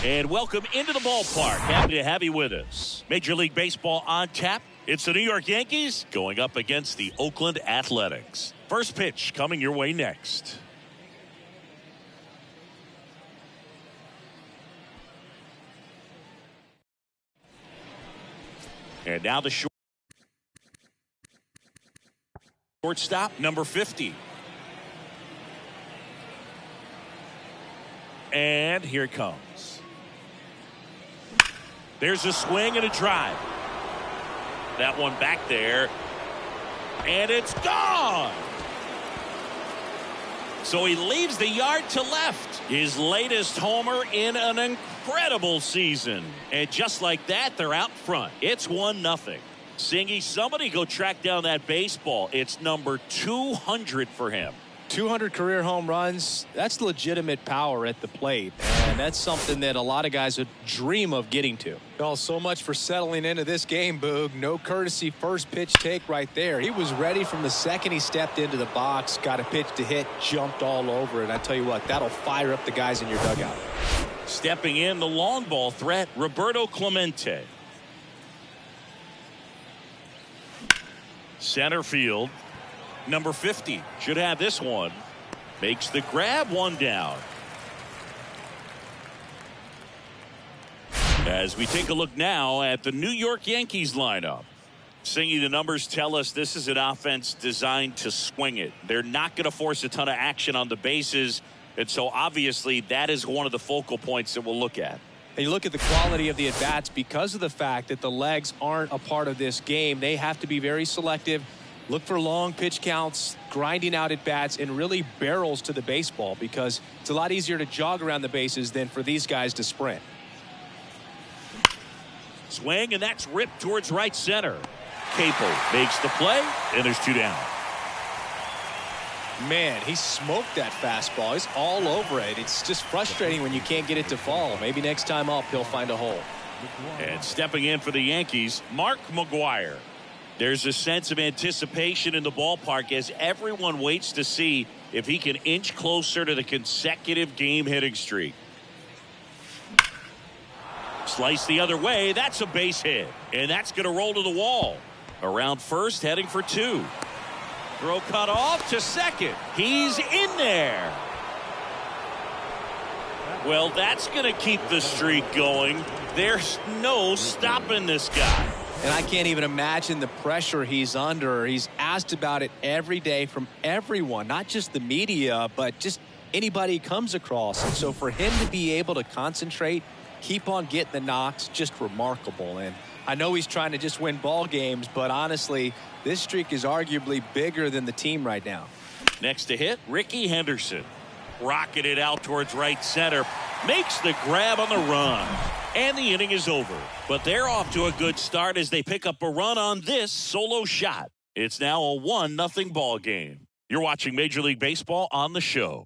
And welcome into the ballpark. Happy to have you with us. Major League Baseball on tap. It's the New York Yankees going up against the Oakland Athletics. First pitch coming your way next. And now the shortstop, number 50. And here it comes. There's a swing and a drive. That one back there. And it's gone. So he leaves the yard to left. His latest homer in an incredible season. And just like that, they're out front. It's 1-0. Singy, somebody go track down that baseball. It's number 200 for him. 200 career home runs, that's legitimate power at the plate. And that's something that a lot of guys would dream of getting to. Well, so much for settling into this game, Boog. No courtesy first pitch take right there. He was ready from the second he stepped into the box, got a pitch to hit, jumped all over it. I tell you what, that'll fire up the guys in your dugout. Stepping in, the long ball threat, Roberto Clemente. Center field. Number 50 should have this one. Makes the grab, one down. As we take a look now at the New York Yankees lineup. Singy, the numbers tell us this is an offense designed to swing it. They're not going to force a ton of action on the bases. And so obviously that is one of the focal points that we'll look at. And you look at the quality of the at-bats because of the fact that the legs aren't a part of this game. They have to be very selective. Look for long pitch counts, grinding out at bats, and really barrels to the baseball because it's a lot easier to jog around the bases than for these guys to sprint. Swing, and that's ripped towards right center. Capel makes the play, and there's 2 down. Man, he smoked that fastball. He's all over it. It's just frustrating when you can't get it to fall. Maybe next time up, he'll find a hole. And stepping in for the Yankees, Mark McGwire. There's a sense of anticipation in the ballpark as everyone waits to see if he can inch closer to the consecutive game hitting streak. Slice the other way. That's a base hit. And that's going to roll to the wall. Around first, heading for 2. Throw cut off to second. He's in there. Well, that's going to keep the streak going. There's no stopping this guy. And I can't even imagine the pressure he's under. He's asked about it every day from everyone, not just the media, but just anybody he comes across. And so for him to be able to concentrate, keep on getting the knocks, just remarkable. And I know he's trying to just win ball games, but honestly, this streak is arguably bigger than the team right now. Next to hit, Ricky Henderson. Rocketed out towards right center. Makes the grab on the run. And the inning is over. But they're off to a good start as they pick up a run on this solo shot. It's now a 1-0 ball game. You're watching Major League Baseball on the show.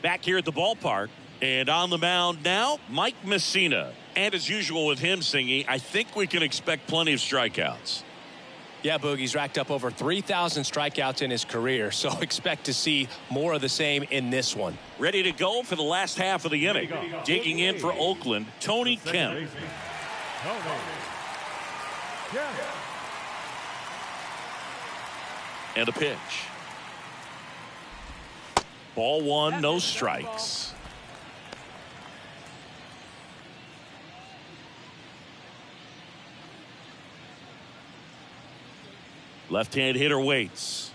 Back here at the ballpark. And on the mound now, Mike Messina. And as usual with him, Singy, I think we can expect plenty of strikeouts. Yeah, Boogie's racked up over 3,000 strikeouts in his career, so expect to see more of the same in this one. Ready to go for the last half of the inning. Digging in for Oakland, Tony Kemp. And a pitch. Ball 1, no strikes. Left-hand hitter waits.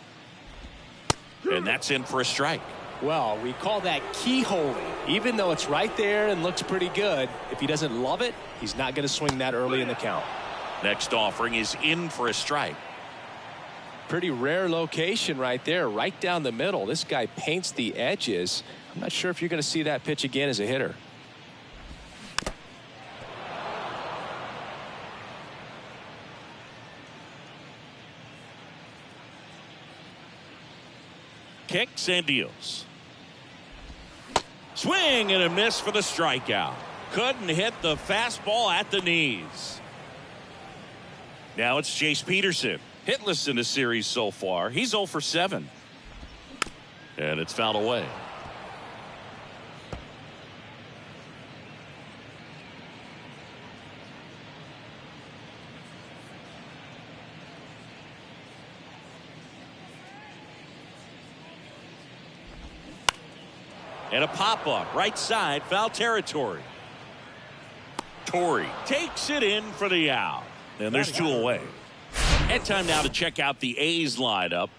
And that's in for a strike. Well, we call that keyholing. Even though it's right there and looks pretty good, if he doesn't love it, he's not going to swing that early in the count. Next offering is in for a strike. Pretty rare location right there, right down the middle. This guy paints the edges. I'm not sure if you're going to see that pitch again as a hitter. Kicks and deals. Swing and a miss for the strikeout. Couldn't hit the fastball at the knees. Now it's Chase Peterson. Hitless in the series so far. He's 0 for 7. And it's fouled away. And a pop-up, right side, foul territory. Torrey takes it in for the out. And there's two away. And time now to check out the A's lineup.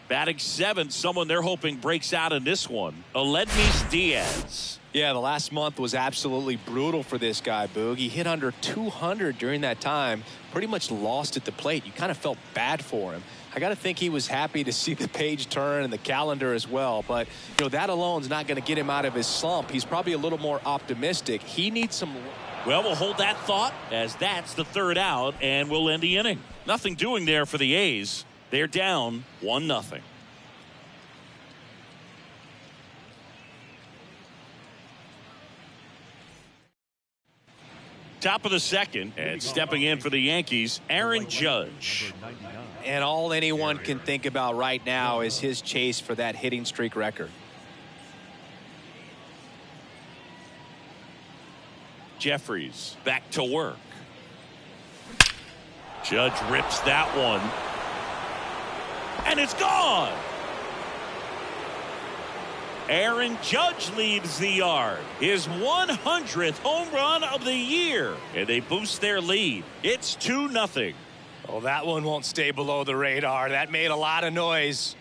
Batting seventh, someone they're hoping breaks out in this one, Aledmys Diaz. Yeah, the last month was absolutely brutal for this guy, Boog. He hit under 200 during that time, pretty much lost at the plate. You kind of felt bad for him. I got to think he was happy to see the page turn and the calendar as well. But, you know, that alone is not going to get him out of his slump. He's probably a little more optimistic. He needs some. Well, we'll hold that thought as that's the third out, and we'll end the inning. Nothing doing there for the A's. They're down 1-0. Top of the second, and stepping in for the Yankees, Aaron Judge. And all anyone can think about right now is his chase for that hitting streak record. Jeffries back to work. Judge rips that one. And it's gone. Aaron Judge leads the yard. His 100th home run of the year. And they boost their lead. It's 2-0. Oh, that one won't stay below the radar. That made a lot of noise.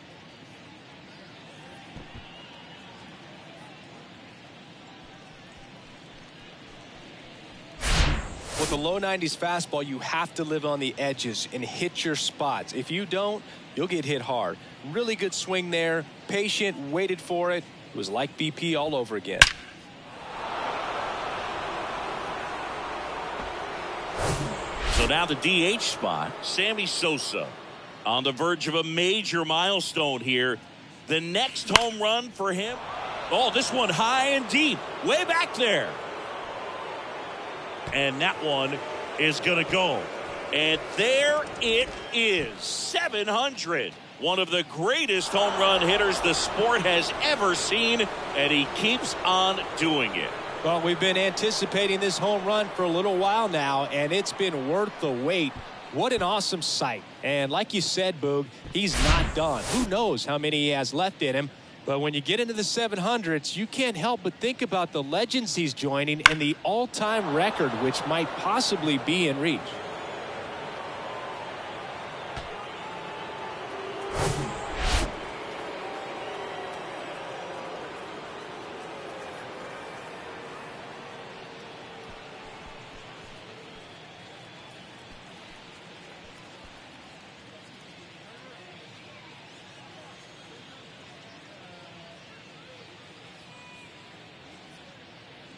With a low 90s fastball, you have to live on the edges and hit your spots. If you don't, you'll get hit hard. Really good swing there. Patient, waited for it. It was like BP all over again. So now the DH spot, Sammy Sosa on the verge of a major milestone here. The next home run for him. Oh, this one high and deep, way back there. And that one is going to go. And there it is, 700. One of the greatest home run hitters the sport has ever seen, and he keeps on doing it. Well, we've been anticipating this home run for a little while now, and it's been worth the wait. What an awesome sight. And like you said, Boog, he's not done. Who knows how many he has left in him. But when you get into the 700s, you can't help but think about the legends he's joining and the all-time record, which might possibly be in reach.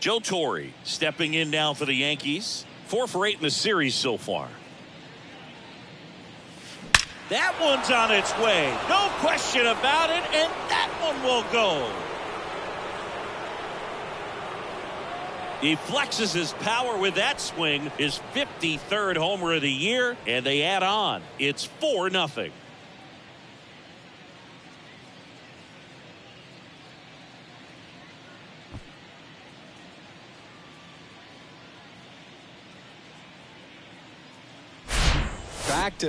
Joe Torre stepping in now for the Yankees. 4 for 8 in the series so far. That one's on its way. No question about it, and that one will go. He flexes his power with that swing, his 53rd homer of the year, and they add on. It's 4-0.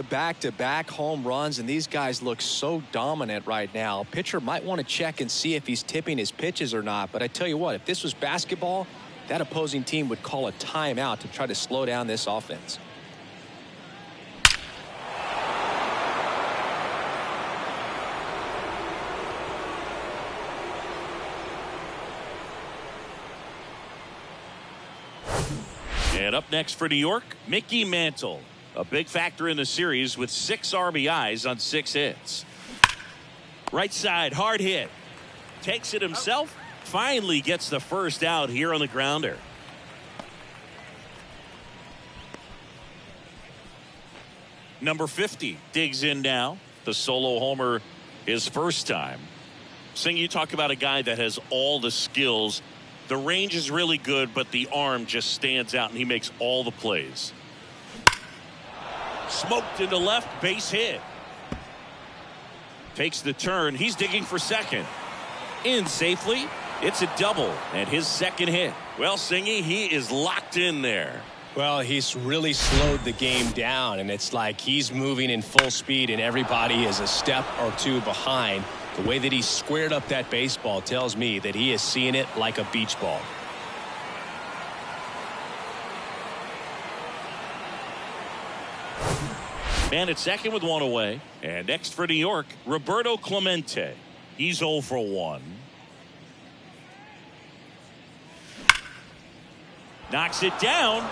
Back-to-back home runs, and these guys look so dominant right now. Pitcher might want to check and see if he's tipping his pitches or not, but I tell you what, if this was basketball, that opposing team would call a timeout to try to slow down this offense. And up next for New York, Mickey Mantle. A big factor in the series with 6 RBIs on 6 hits. Right side, hard hit. Takes it himself. Finally gets the first out here on the grounder. Number 50 digs in now. The solo homer his first time. Sing, you talk about a guy that has all the skills. The range is really good, but the arm just stands out, and he makes all the plays. Smoked into left, base hit. Takes the turn. He's digging for second. In safely. It's a double and his second hit. Well, Singy, he is locked in there. Well, he's really slowed the game down, and it's like he's moving in full speed and everybody is a step or two behind. The way that he squared up that baseball tells me that he is seeing it like a beach ball. Man at second with one away. And next for New York, Roberto Clemente. He's 0 for 1. Knocks it down.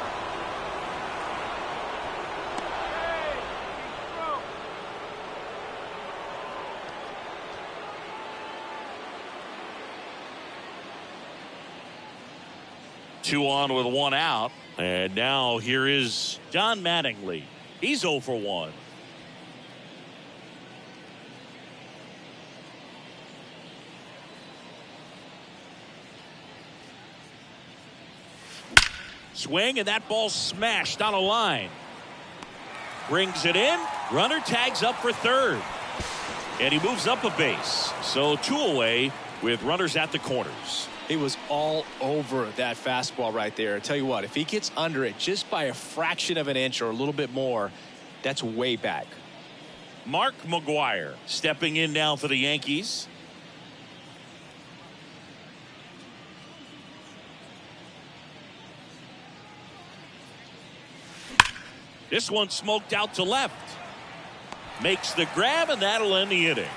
Two on with one out. And now here is John Mattingly. He's 0 for 1. Swing, and that ball smashed on a line. Brings it in. Runner tags up for third. And he moves up a base. So 2 away with runners at the corners. He was all over that fastball right there. I tell you what, if he gets under it just by a fraction of an inch or a little bit more, that's way back. Mark McGwire stepping in now for the Yankees. This one smoked out to left. Makes the grab, and that'll end the inning.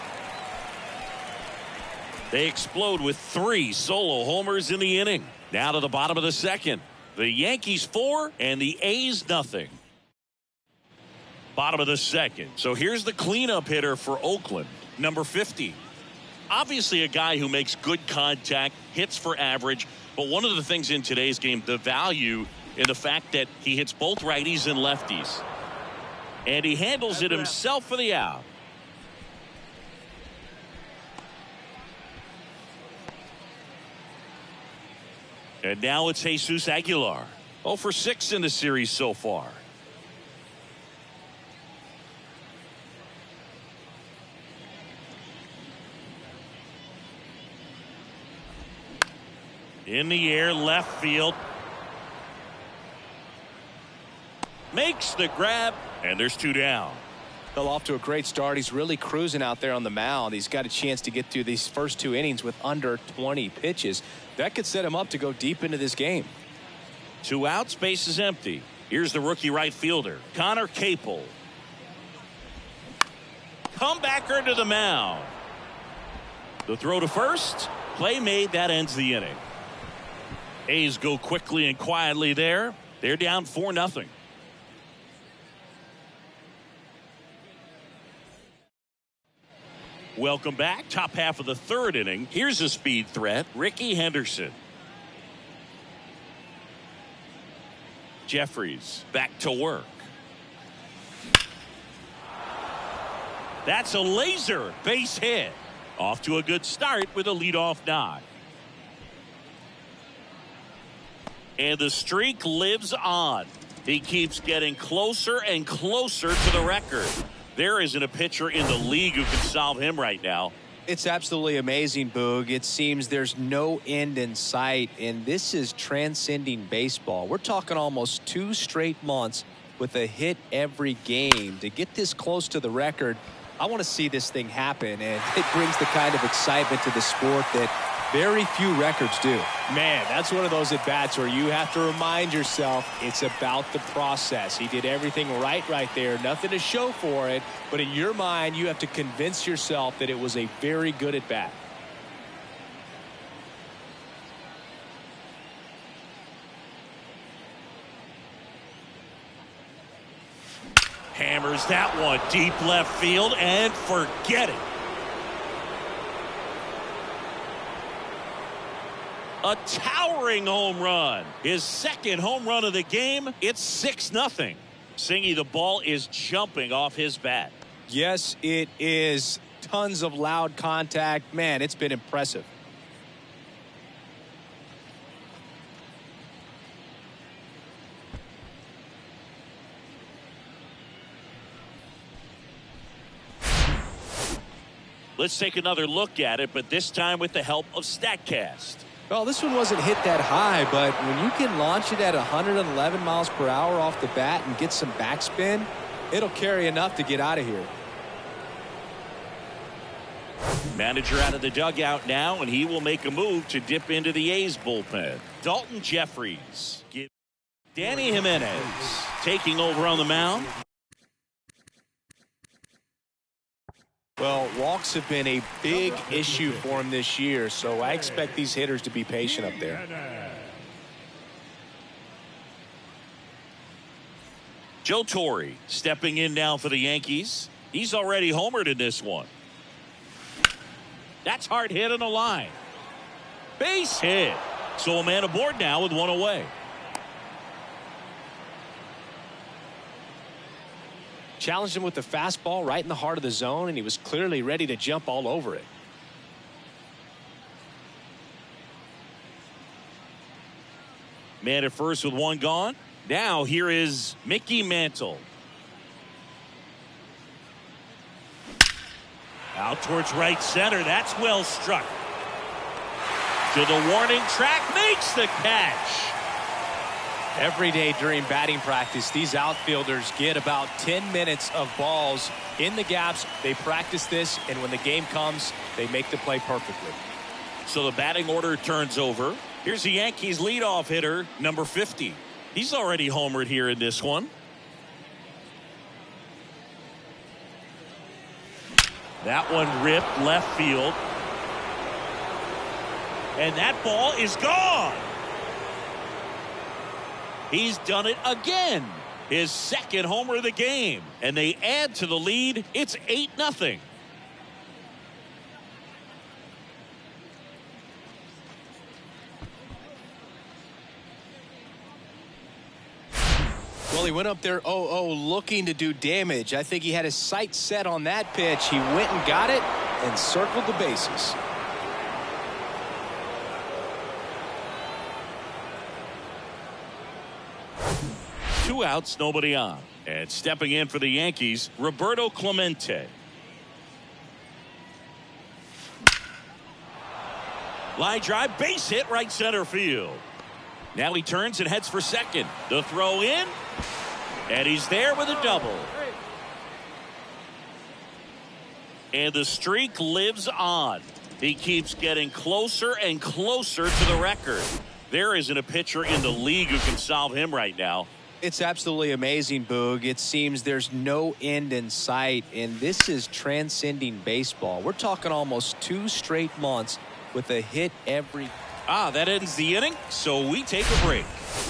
They explode with 3 solo homers in the inning. Now to the bottom of the second. The Yankees 4 and the A's nothing. Bottom of the second. So here's the cleanup hitter for Oakland, number 50. Obviously a guy who makes good contact, hits for average. But one of the things in today's game, the value in the fact that he hits both righties and lefties. And he handles it himself for the out. And now it's Jesus Aguilar. 0 for 6 in the series so far. In the air, left field. Makes the grab, and there's 2 down. Well, off to a great start. He's really cruising out there on the mound. He's got a chance to get through these first 2 innings with under 20 pitches. That could set him up to go deep into this game. 2 outs, base is empty. Here's the rookie right fielder, Connor Capel. Comebacker to the mound. The throw to first. Play made. That ends the inning. A's go quickly and quietly there. They're down 4-0. Welcome back. Top half of the 3rd inning. Here's a speed threat, Ricky Henderson. Jeffries back to work. That's a laser base hit. Off to a good start with a leadoff knock. And the streak lives on. He keeps getting closer and closer to the record. There isn't a pitcher in the league who can solve him right now. It's absolutely amazing, Boog. It seems there's no end in sight, and this is transcending baseball. We're talking almost 2 straight months with a hit every game. To get this close to the record, I want to see this thing happen, and it brings the kind of excitement to the sport that very few records do. Man, that's one of those at-bats where you have to remind yourself it's about the process. He did everything right there. Nothing to show for it. But in your mind, you have to convince yourself that it was a very good at-bat. Hammers that one deep left field and forget it. A towering home run. His 2nd home run of the game. It's 6-0. Singy, the ball is jumping off his bat. Yes, it is. Tons of loud contact. Man, it's been impressive. Let's take another look at it, but this time with the help of StatCast. Well, this one wasn't hit that high, but when you can launch it at 111 miles per hour off the bat and get some backspin, it'll carry enough to get out of here. Manager out of the dugout now, and he will make a move to dip into the A's bullpen. Dalton Jeffries. Danny Jimenez taking over on the mound. Well, walks have been a big issue for him this year, so I expect these hitters to be patient up there. Joe Torre stepping in now for the Yankees. He's already homered in this one. That's hard hit on the line. Base hit. So a man aboard now with one away. Challenged him with the fastball right in the heart of the zone, and he was clearly ready to jump all over it. Man at first with one gone. Now here is Mickey Mantle. Out towards right center. That's well struck. To the warning track. Makes the catch. Every day during batting practice, these outfielders get about 10 minutes of balls in the gaps. They practice this, and when the game comes, they make the play perfectly. So the batting order turns over. Here's the Yankees leadoff hitter, number 50. He's already homered here in this one. That one ripped left field. And that ball is gone. He's done it again. His second homer of the game. And they add to the lead. It's 8-0. Well, he went up there 0-0 looking to do damage. I think he had his sights set on that pitch. He went and got it and circled the bases. Two outs, nobody on. And stepping in for the Yankees, Roberto Clemente. Line drive, base hit, right center field. Now he turns and heads for second. The throw in, and he's there with a double. And the streak lives on. He keeps getting closer and closer to the record. There isn't a pitcher in the league who can solve him right now. It's absolutely amazing, Boog. It seems there's no end in sight, and this is transcending baseball. We're talking almost 2 straight months with a hit every. That ends the inning, so we take a break.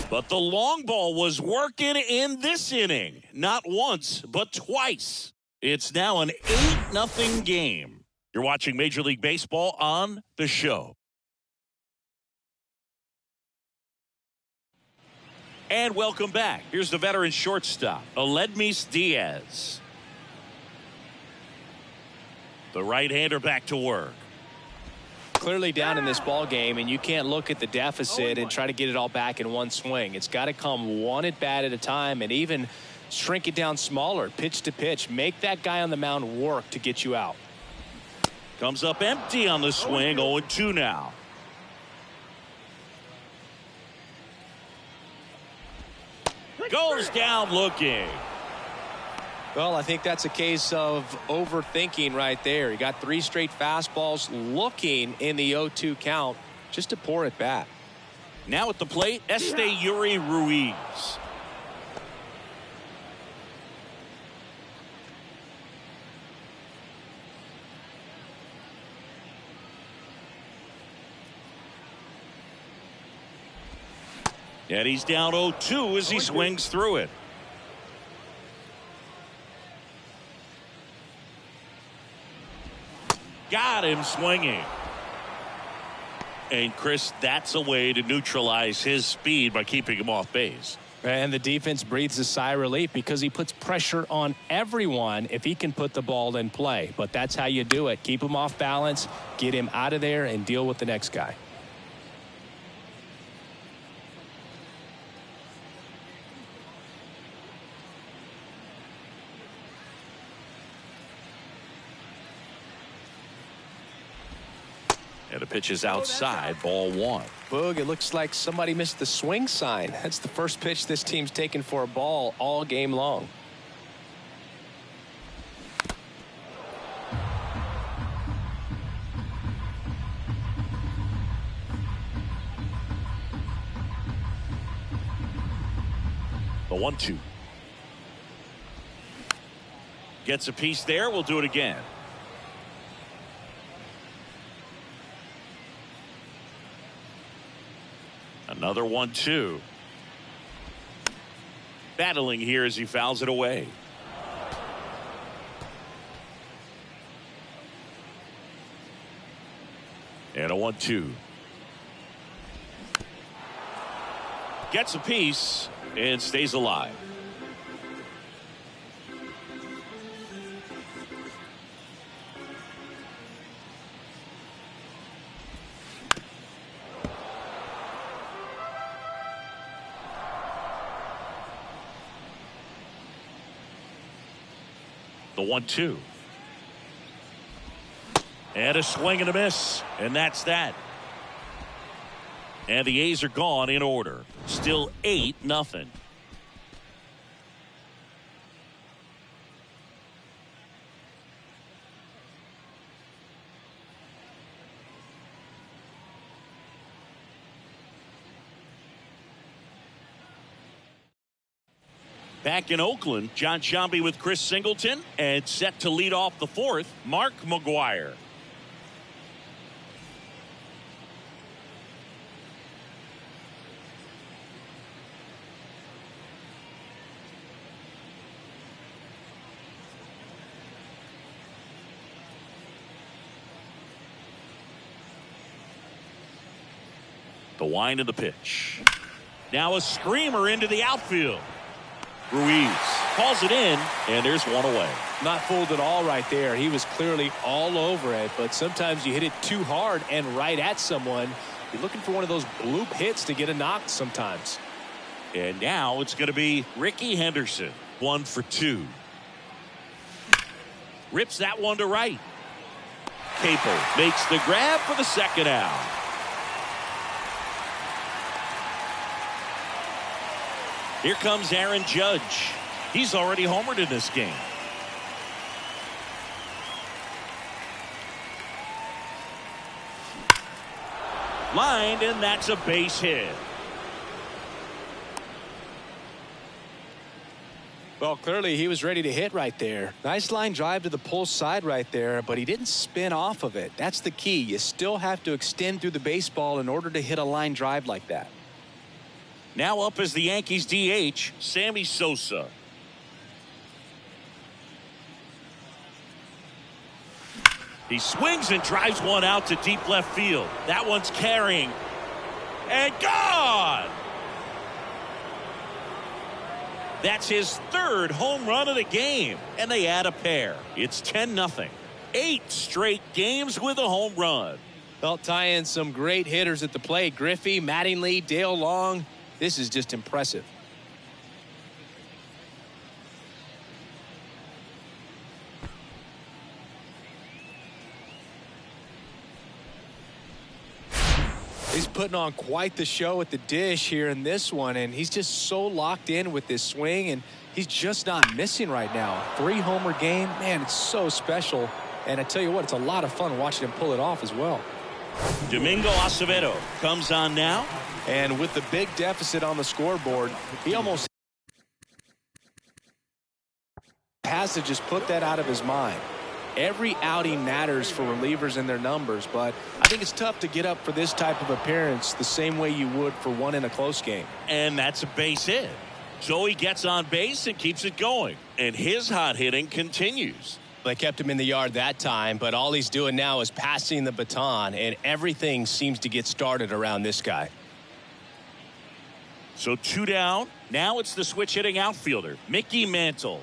But the long ball was working in this inning. Not once, but twice. It's now an 8-0 game. You're watching Major League Baseball on The Show. And welcome back. Here's the veteran shortstop, Aledmys Diaz. The right-hander back to work. Clearly down in this ball game, and you can't look at the deficit and try to get it all back in one swing. It's got to come one at bat at a time, and even shrink it down smaller, pitch to pitch. Make that guy on the mound work to get you out. Comes up empty on the swing. 0-2 now. Goes down looking. Well, I think that's a case of overthinking right there. He got 3 straight fastballs looking in the 0-2 count just to pour it back. Now at the plate, Yuri Ruiz. And he's down 0-2 as he swings through it. Got him swinging. And Chris, that's a way to neutralize his speed by keeping him off base. And the defense breathes a sigh of relief because he puts pressure on everyone if he can put the ball in play. But that's how you do it. Keep him off balance, get him out of there, and deal with the next guy. And the pitch is outside, ball 1. Boog, it looks like somebody missed the swing sign. That's the first pitch this team's taken for a ball all game long. The 1-2. Gets a piece there. We'll do it again. Another 1-2. Battling here as he fouls it away. And a 1-2. Gets a piece and stays alive. The 1-2. And a swing and a miss. And that's that. And the A's are gone in order. Still 8-0. Back in Oakland, John Sciambi with Chris Singleton, and set to lead off the fourth, Mark McGwire. The wind of the pitch. Now a screamer into the outfield. Ruiz calls it in, and there's one away. Not fooled at all right there. He was clearly all over it, but sometimes you hit it too hard and right at someone. You're looking for one of those bloop hits to get a knock sometimes. And now it's going to be Ricky Henderson. 1 for 2. Rips that one to right. Capel makes the grab for the second out. Here comes Aaron Judge. He's already homered in this game. Lined, and that's a base hit. Well, clearly he was ready to hit right there. Nice line drive to the pull side right there, but he didn't spin off of it. That's the key. You still have to extend through the baseball in order to hit a line drive like that. Now up as the Yankees DH, Sammy Sosa. He swings and drives one out to deep left field. That one's carrying. And gone! That's his third home run of the game. And they add a pair. It's 10-0. 8 straight games with a home run. Well, tie in some great hitters at the plate. Griffey, Mattingly, Dale Long. This is just impressive. He's putting on quite the show at the dish here in this one, and he's just so locked in with this swing, and he's just not missing right now. 3-homer game, man, it's so special. And I tell you what, it's a lot of fun watching him pull it off as well. Domingo Acevedo comes on now. And with the big deficit on the scoreboard, he almost has to just put that out of his mind. Every outing matters for relievers and their numbers, but I think it's tough to get up for this type of appearance the same way you would for one in a close game. And that's a base hit. So he gets on base and keeps it going. And his hot hitting continues. They kept him in the yard that time, but all he's doing now is passing the baton, and everything seems to get started around this guy. So 2 down. Now it's the switch hitting outfielder, Mickey Mantle.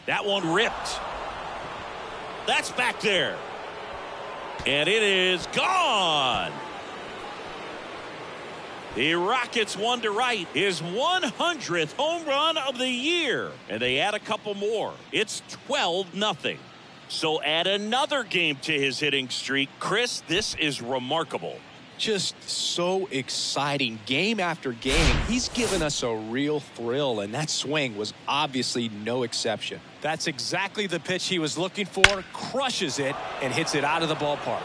That one ripped. That's back there. And it is gone. The Rockets one to right, his 100th home run of the year. And they add a couple more. It's 12-0. So add another game to his hitting streak. Chris, this is remarkable. Just so exciting game after game. He's given us a real thrill, and that swing was obviously no exception. That's exactly the pitch he was looking for. Crushes it and hits it out of the ballpark.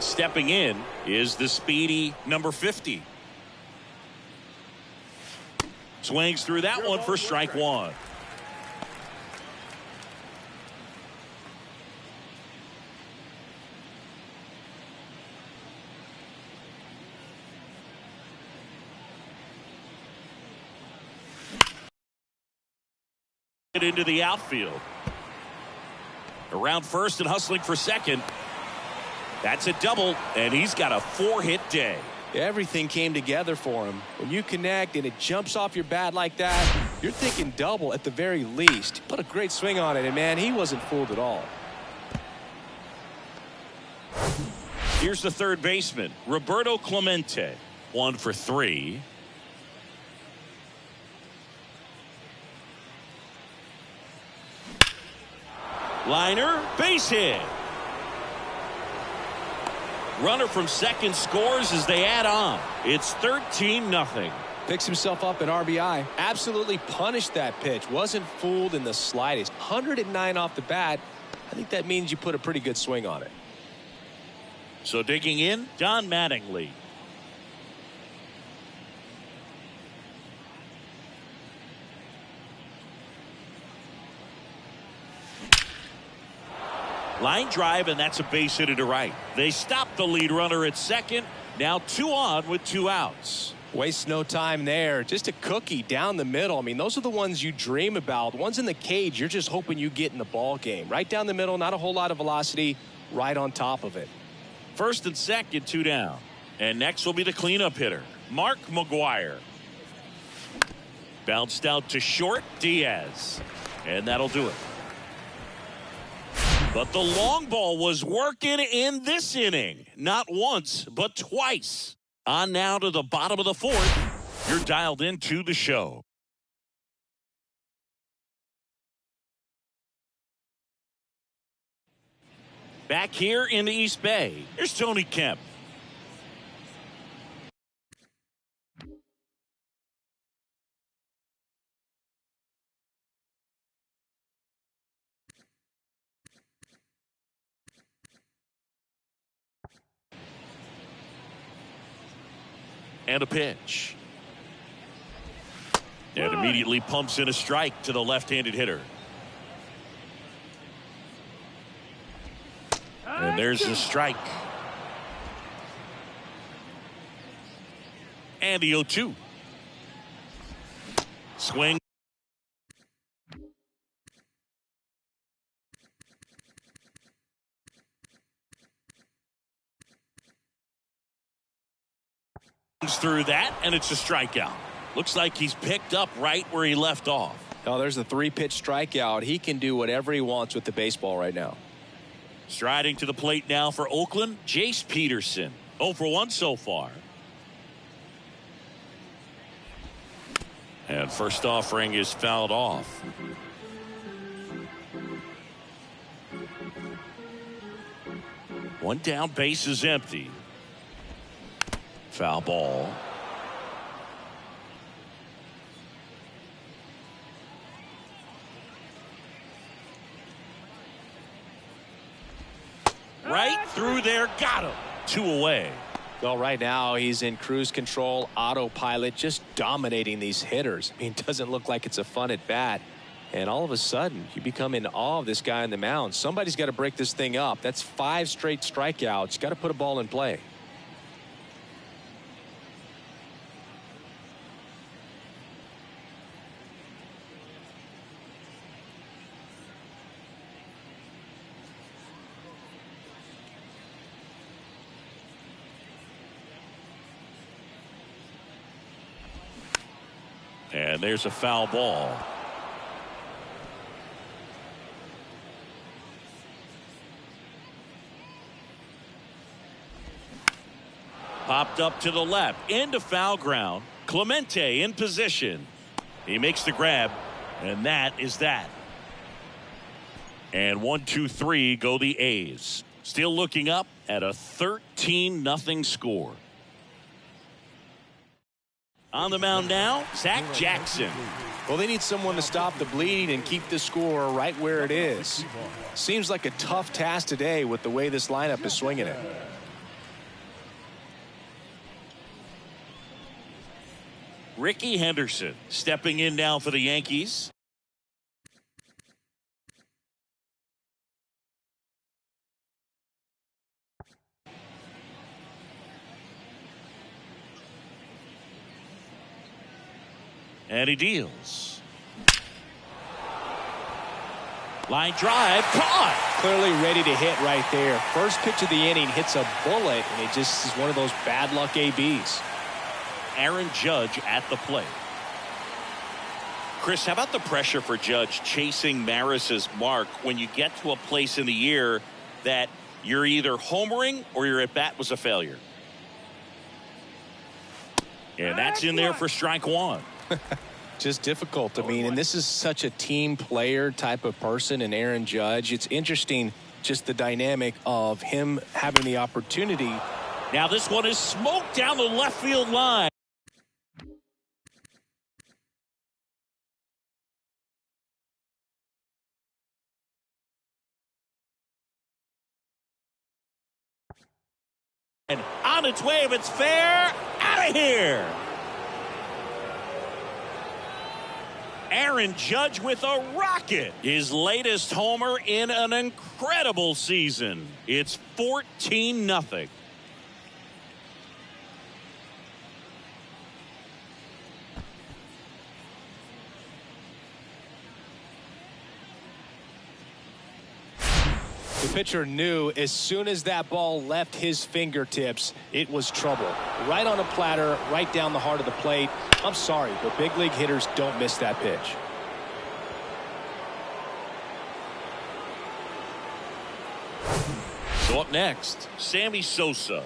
And stepping in is the speedy number 50. Swings through that one for strike one. Into the outfield. Around first and hustling for second. That's a double, and he's got a 4-hit day. Everything came together for him. When you connect and it jumps off your bat like that, you're thinking double at the very least. Put a great swing on it, and man, he wasn't fooled at all. Here's the third baseman, Roberto Clemente. 1 for 3. Liner, base hit. Runner from second scores as they add on. It's 13-0. Picks himself up an RBI. Absolutely punished that pitch. Wasn't fooled in the slightest. 109 off the bat. I think that means you put a pretty good swing on it. So digging in, Don Mattingly. Line drive, and that's a base hit to right. They stop the lead runner at second. Now 2 on with 2 outs. Waste no time there. Just a cookie down the middle. I mean, those are the ones you dream about. Ones in the cage, you're just hoping you get in the ball game. Right down the middle, not a whole lot of velocity, right on top of it. First and second, 2 down. And next will be the cleanup hitter, Mark McGwire. Bounced out to short, Diaz. And that'll do it. But the long ball was working in this inning. Not once, but twice. On now to the bottom of the 4th. You're dialed into the show. Back here in the East Bay, here's Tony Kemp. And a pitch. And immediately pumps in a strike to the left-handed hitter. And there's the strike. And the 0-2. Swing. Through that, and it's a strikeout. Looks like he's picked up right where he left off. Oh, there's a 3-pitch strikeout. He can do whatever he wants with the baseball right now. Striding to the plate now for Oakland, Jace Peterson. 0 for 1 so far. And first offering is fouled off. One down, base is empty. Foul ball. Right through there, got him. 2 away. Well, right now he's in cruise control, autopilot, just dominating these hitters. I mean, it doesn't look like it's a fun at bat. And all of a sudden, you become in awe of this guy on the mound. Somebody's got to break this thing up. That's 5 straight strikeouts. Got to put a ball in play. And there's a foul ball. Popped up to the left into foul ground. Clemente in position. He makes the grab, and that is that. And 1-2-3 go the A's. Still looking up at a 13-0 score. On the mound now, Zach Jackson. Well, they need someone to stop the bleeding and keep the score right where it is. Seems like a tough task today with the way this lineup is swinging it. Ricky Henderson stepping in now for the Yankees. And he deals. Line drive, caught. Clearly ready to hit right there. First pitch of the inning hits a bullet, and it just is one of those bad luck ABs. Aaron Judge at the plate. Chris, how about the pressure for Judge chasing Maris's mark when you get to a place in the year that you're either homering or your at bat was a failure? And that's in there for strike one. Just difficult. I mean, and this is such a team player type of person, and Aaron Judge. It's interesting just the dynamic of him having the opportunity. Now this one is smoked down the left field line. And on its way, if it's fair, out of here. Aaron Judge with a rocket. His latest homer in an incredible season. It's 14-0. The pitcher knew as soon as that ball left his fingertips, it was trouble. Right on a platter, right down the heart of the plate. I'm sorry, but big league hitters don't miss that pitch. So up next, Sammy Sosa.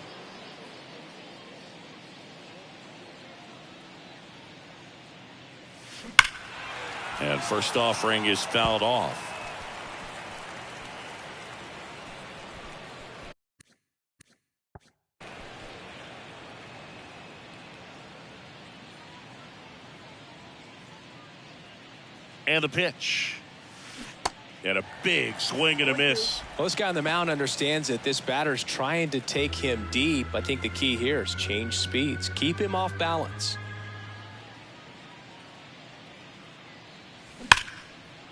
And first offering is fouled off. And the pitch. And a big swing and a miss. Well, this guy on the mound understands that this batter's trying to take him deep. I think the key here is change speeds. Keep him off balance.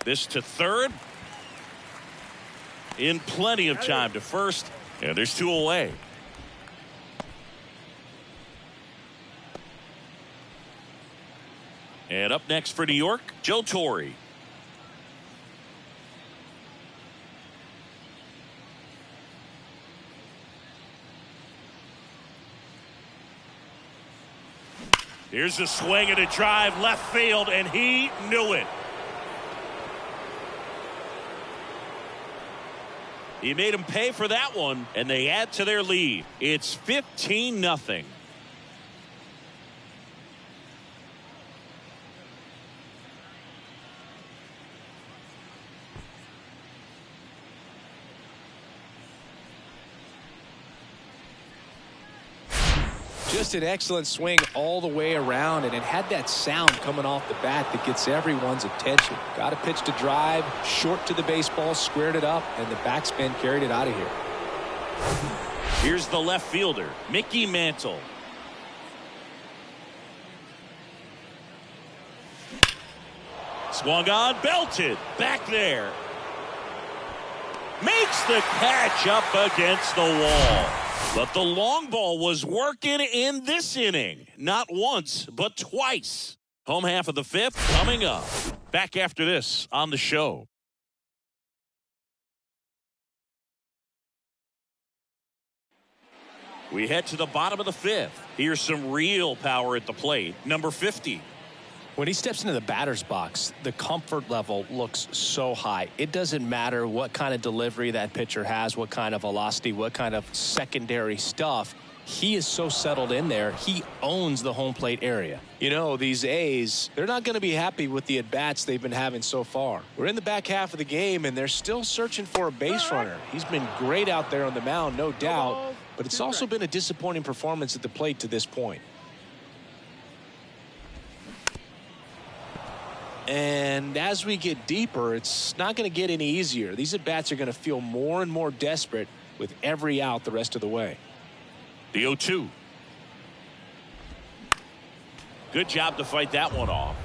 This to third. In plenty of time to first. And there's two away. And up next for New York, Joe Torre. Here's a swing and a drive left field, and he knew it. He made him pay for that one, and they add to their lead. It's 15-0. Just an excellent swing all the way around, and it had that sound coming off the bat that gets everyone's attention. Got a pitch to drive, short to the baseball, squared it up, and the backspin carried it out of here. Here's the left fielder, Mickey Mantle. Swung on, belted, back there. Makes the catch up against the wall. But the long ball was working in this inning. Not once, but twice. Home half of the fifth coming up. Back after this on the show. We head to the bottom of the fifth. Here's some real power at the plate. Number 50. When he steps into the batter's box, the comfort level looks so high. It doesn't matter what kind of delivery that pitcher has, what kind of velocity, what kind of secondary stuff. He is so settled in there. He owns the home plate area. You know, these A's, they're not going to be happy with the at-bats they've been having so far. We're in the back half of the game, and they're still searching for a base runner. He's been great out there on the mound, no doubt, but it's also been a disappointing performance at the plate to this point. And as we get deeper, it's not going to get any easier. These at-bats are going to feel more and more desperate with every out the rest of the way. The 0-2. Good job to fight that one off.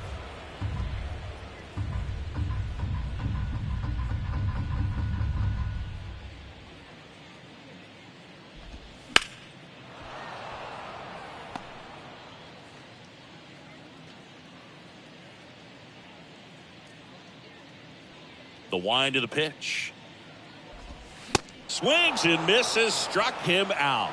The wind of the pitch. Swings and misses, struck him out.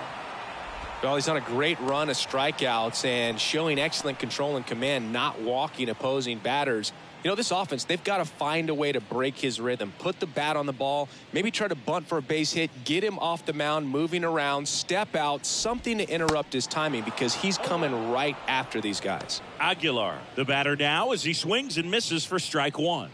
Well, he's on a great run of strikeouts and showing excellent control and command, not walking opposing batters. You know, this offense, they've got to find a way to break his rhythm, put the bat on the ball, maybe try to bunt for a base hit, get him off the mound, moving around, step out, something to interrupt his timing because he's coming right after these guys. Aguilar, the batter now as he swings and misses for strike one.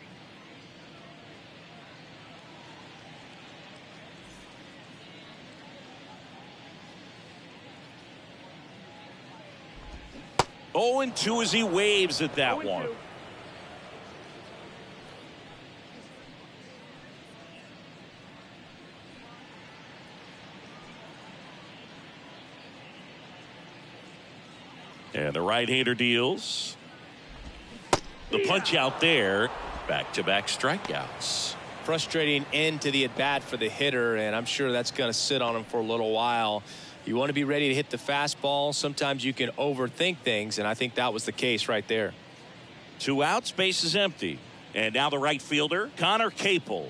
Oh, and 2 as he waves at that one. And the right-hander deals. The punch out there. Back-to-back strikeouts. Frustrating end to the at-bat for the hitter, and I'm sure that's going to sit on him for a little while. You want to be ready to hit the fastball. Sometimes you can overthink things, and I think that was the case right there. 2 outs, base is empty. And now the right fielder, Connor Capel.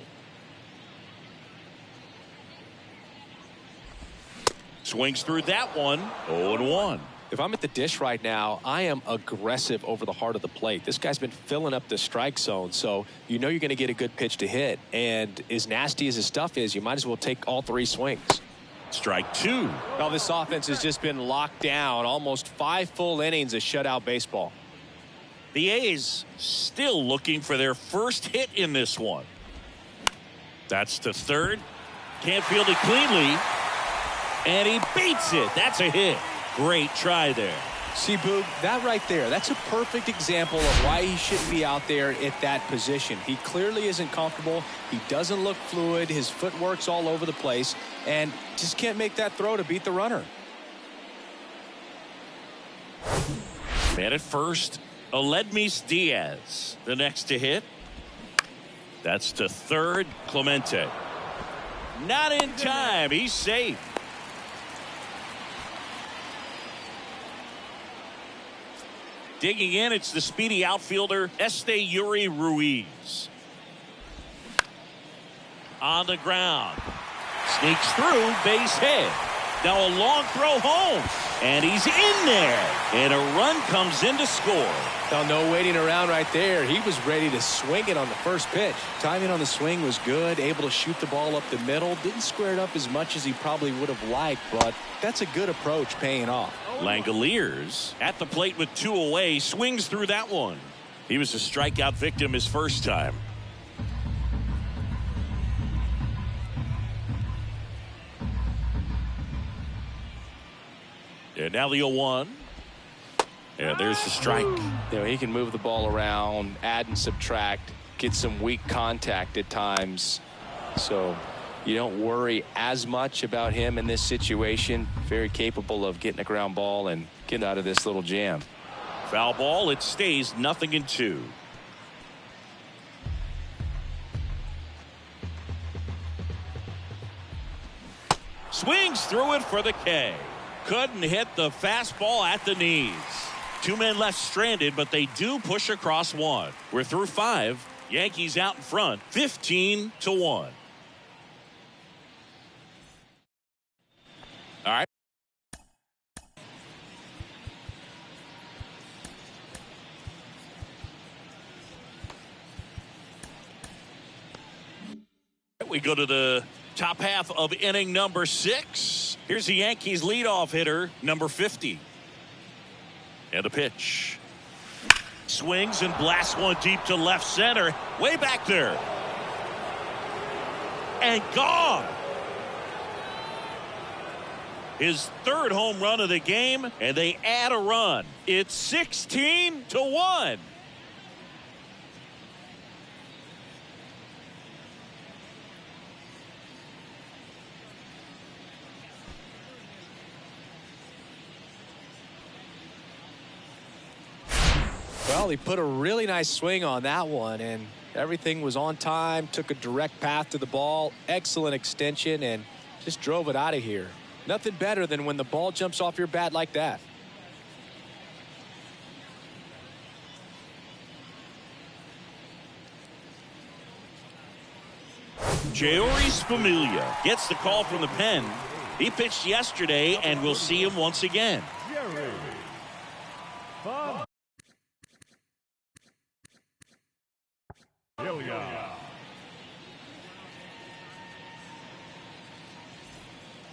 Swings through that one, 0-1. If I'm at the dish right now, I am aggressive over the heart of the plate. This guy's been filling up the strike zone, so you know you're going to get a good pitch to hit. And as nasty as his stuff is, you might as well take all 3 swings. Strike 2. Well, this offense has just been locked down. Almost 5 full innings of shutout baseball. The A's still looking for their first hit in this one. That's to third. Can't field it cleanly. And he beats it. That's a hit. Great try there. See, Boog, that right there, that's a perfect example of why he shouldn't be out there at that position. He clearly isn't comfortable. He doesn't look fluid. His footwork's all over the place, and just can't make that throw to beat the runner. Man at first, Aledmys Diaz. The next to hit. That's to third, Clemente. Not in time. He's safe. Digging in, it's the speedy outfielder, Esteury Ruiz. On the ground. Sneaks through, base hit. Now a long throw home. And he's in there. And a run comes in to score. Now, no waiting around right there. He was ready to swing it on the first pitch. Timing on the swing was good. Able to shoot the ball up the middle. Didn't square it up as much as he probably would have liked, but that's a good approach paying off. Langoliers at the plate with 2 away. Swings through that one. He was a strikeout victim his first time. And now the 0-1. And there's the strike. You know, he can move the ball around, add and subtract, get some weak contact at times. So you don't worry as much about him in this situation. Very capable of getting a ground ball and getting out of this little jam. Foul ball. It stays 0-2. Swings through it for the K. Couldn't hit the fastball at the knees. 2 men left stranded, but they do push across 1. We're through 5. Yankees out in front, 15-1. All right. We go to the top half of inning number 6. Here's the Yankees leadoff hitter, number 50. And the pitch. Swings and blasts one deep to left center. Way back there. And gone. His 3rd home run of the game, and they add a run. It's 16-1. Well, he put a really nice swing on that one, and everything was on time, took a direct path to the ball, excellent extension, and just drove it out of here. Nothing better than when the ball jumps off your bat like that. Jeurys Familia gets the call from the pen. He pitched yesterday, and we'll see him once again.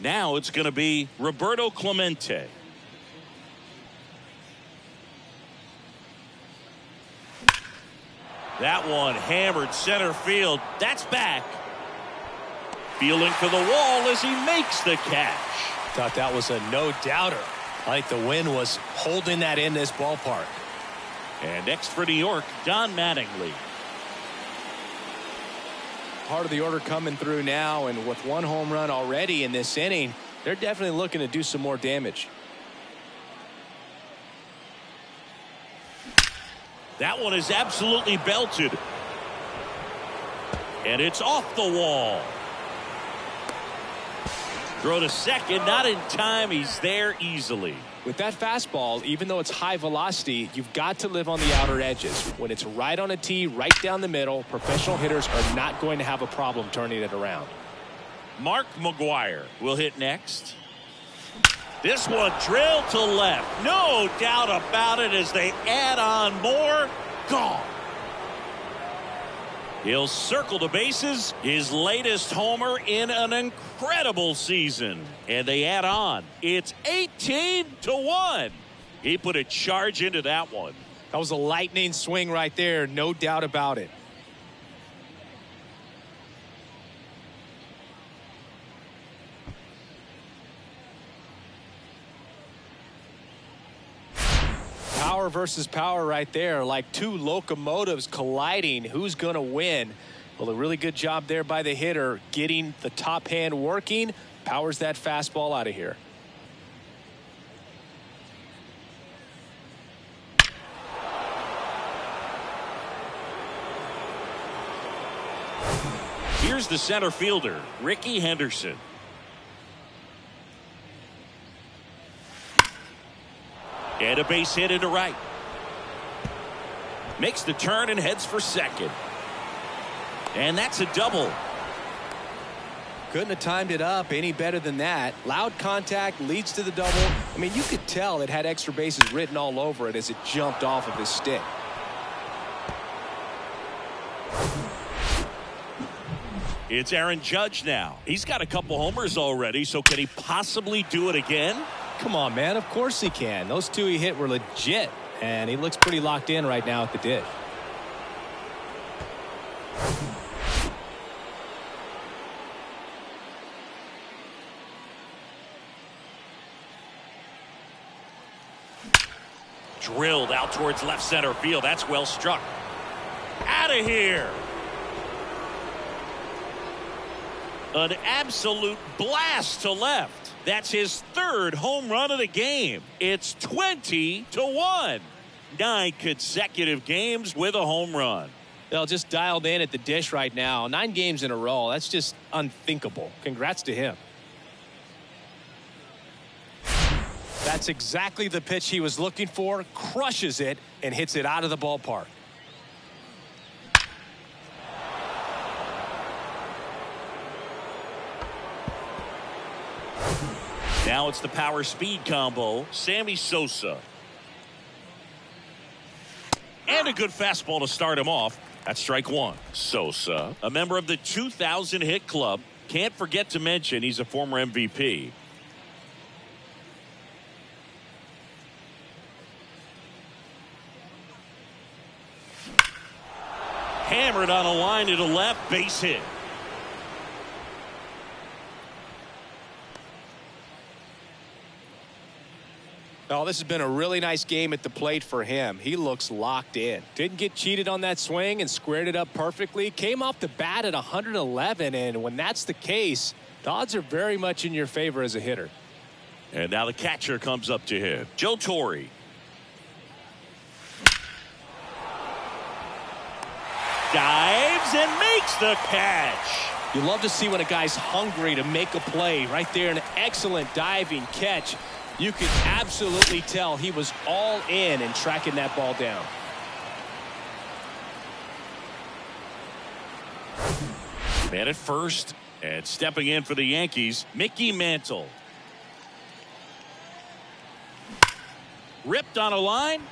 Now it's going to be Roberto Clemente. That one hammered center field. That's back. Fielding for the wall as he makes the catch. Thought that was a no-doubter. I think the wind was holding that in this ballpark. And next for New York, Don Mattingly. Part of the order coming through now, and with one home run already in this inning, they're definitely looking to do some more damage. That one is absolutely belted. And it's off the wall. Throw to second, not in time. He's there easily. With that fastball, even though it's high velocity, you've got to live on the outer edges. When it's right on a tee, right down the middle, professional hitters are not going to have a problem turning it around. Mark McGwire will hit next. This one drilled to left. No doubt about it as they add on more. Gone. He'll circle the bases. His latest homer in an incredible season. And they add on. It's 18-1. He put a charge into that one. That was a lightning swing right there. No doubt about it. Power versus power right there, like two locomotives colliding. Who's going to win? Well, a really good job there by the hitter, getting the top hand working. Powers that fastball out of here. Here's the center fielder, Ricky Henderson. And a base hit into right. Makes the turn and heads for second. And that's a double. Couldn't have timed it up any better than that. Loud contact leads to the double. I mean, you could tell it had extra bases written all over it as it jumped off of his stick. It's Aaron Judge now. He's got a couple homers already, so can he possibly do it again? Come on, man. Of course he can. Those two he hit were legit, and he looks pretty locked in right now at the dish. Drilled out towards left center field. That's well struck. Out of here. An absolute blast to left. That's his third home run of the game. It's 20-1. 9 consecutive games with a home run. They'll just dialed in at the dish right now. 9 games in a row. That's just unthinkable. Congrats to him. That's exactly the pitch he was looking for. Crushes it and hits it out of the ballpark. Now it's the power speed combo. Sammy Sosa. And a good fastball to start him off. That's strike one. Sosa, a member of the 2000 hit club. Can't forget to mention he's a former MVP. Hammered on a line to the left, base hit. Oh, this has been a really nice game at the plate for him. He looks locked in. Didn't get cheated on that swing and squared it up perfectly. Came off the bat at 111, and when that's the case, the odds are very much in your favor as a hitter. And now the catcher comes up to him. Joe Torre. dives and makes the catch. You love to see when a guy's hungry to make a play. Right there, an excellent diving catch. You could absolutely tell he was all in tracking that ball down. Man at first, and stepping in for the Yankees, Mickey Mantle. Ripped on a line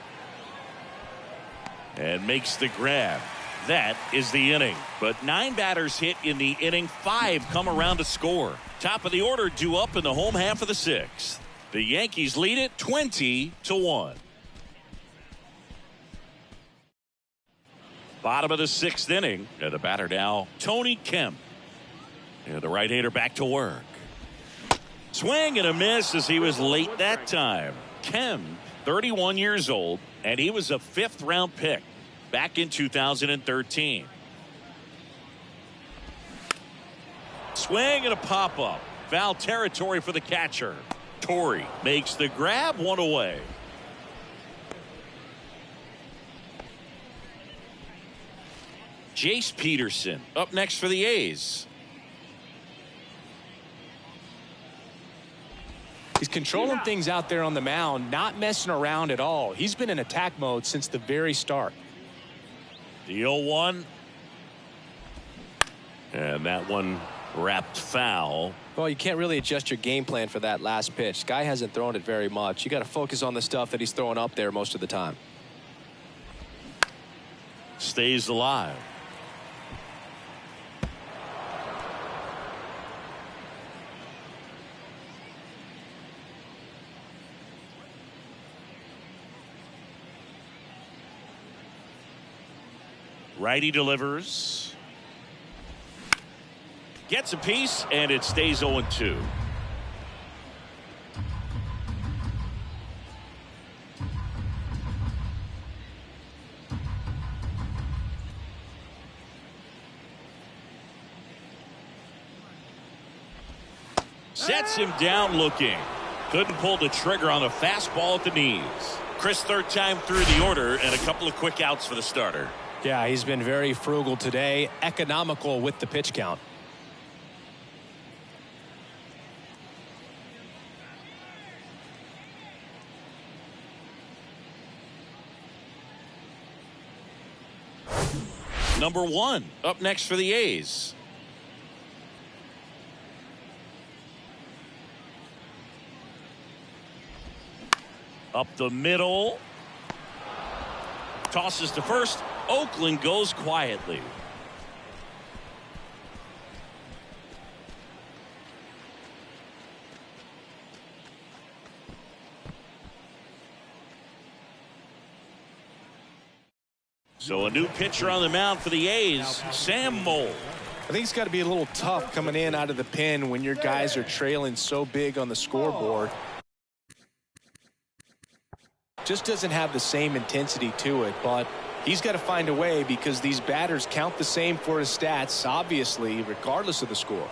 and makes the grab. That is the inning. But 9 batters hit in the inning. 5 come around to score. Top of the order due up in the home half of the 6th. The Yankees lead it 20-1. Bottom of the 6th inning. And the batter now, Tony Kemp. And the right-hander back to work. Swing and a miss as he was late that time. Kemp, 31 years old, and he was a 5th-round pick back in 2013. Swing and a pop-up. Foul territory for the catcher. Torrey makes the grab, 1 away. Jace Peterson up next for the A's. He's controlling things out there on the mound, not messing around at all. He's been in attack mode since the very start. The 0-1. And that one wrapped foul. Well, you can't really adjust your game plan for that last pitch. Guy hasn't thrown it very much. You got to focus on the stuff that he's throwing up there most of the time. Stays alive. Righty delivers. Gets a piece, and it stays 0-2. Sets him down looking. Couldn't pull the trigger on a fastball at the knees. Chris, third time through the order, and a couple of quick outs for the starter. Yeah, he's been very frugal today, economical with the pitch count. Number 1 up next for the A's. Up the middle. Tosses to first. Oakland goes quietly. So a new pitcher on the mound for the A's, Sam Moll. I think it's got to be a little tough coming in out of the pen when your guys are trailing so big on the scoreboard. Just doesn't have the same intensity to it, but he's got to find a way because these batters count the same for his stats, obviously, regardless of the score.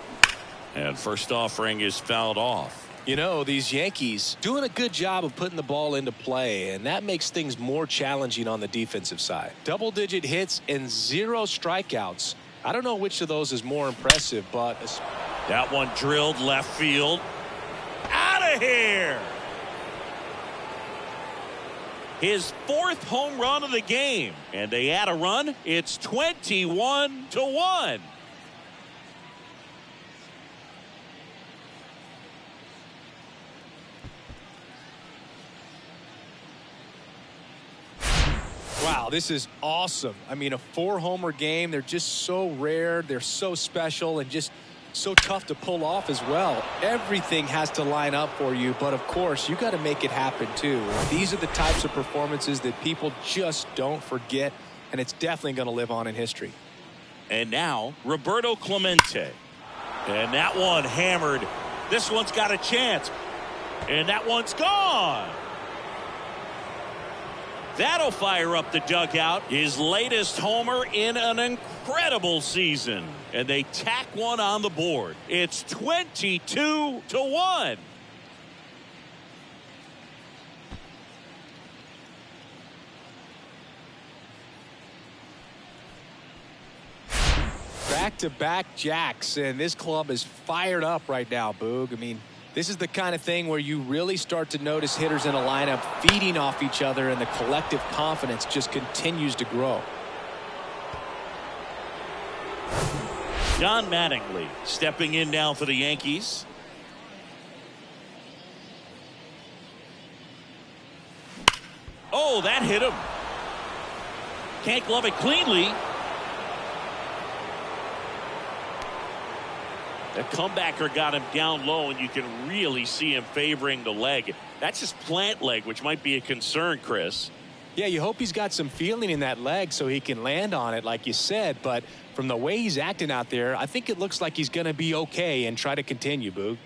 And first offering is fouled off. You know, these Yankees doing a good job of putting the ball into play, and that makes things more challenging on the defensive side. Double-digit hits and 0 strikeouts. I don't know which of those is more impressive, but that one drilled left field. Out of here. His 4th home run of the game, and they add a run. It's 21-1. Wow, this is awesome. I mean, a 4-homer game. They're just so rare. They're so special and just so tough to pull off as well. Everything has to line up for you, but of course, you got to make it happen too. These are the types of performances that people just don't forget, and it's definitely going to live on in history. And now, Roberto Clemente. And that one hammered. This one's got a chance. And that one's gone. That'll fire up the dugout. His latest homer in an incredible season. And they tack one on the board. It's 22-1. Back-to-back jacks, and this club is fired up right now, Boog. I mean, this is the kind of thing where you really start to notice hitters in a lineup feeding off each other, and the collective confidence just continues to grow. John Mattingly stepping in now for the Yankees. Oh, that hit him. Can't glove it cleanly. The comebacker got him down low, and you can really see him favoring the leg. That's his plant leg, which might be a concern, Chris. Yeah, you hope he's got some feeling in that leg so he can land on it, like you said. But from the way he's acting out there, I think it looks like he's going to be okay and try to continue, Boog.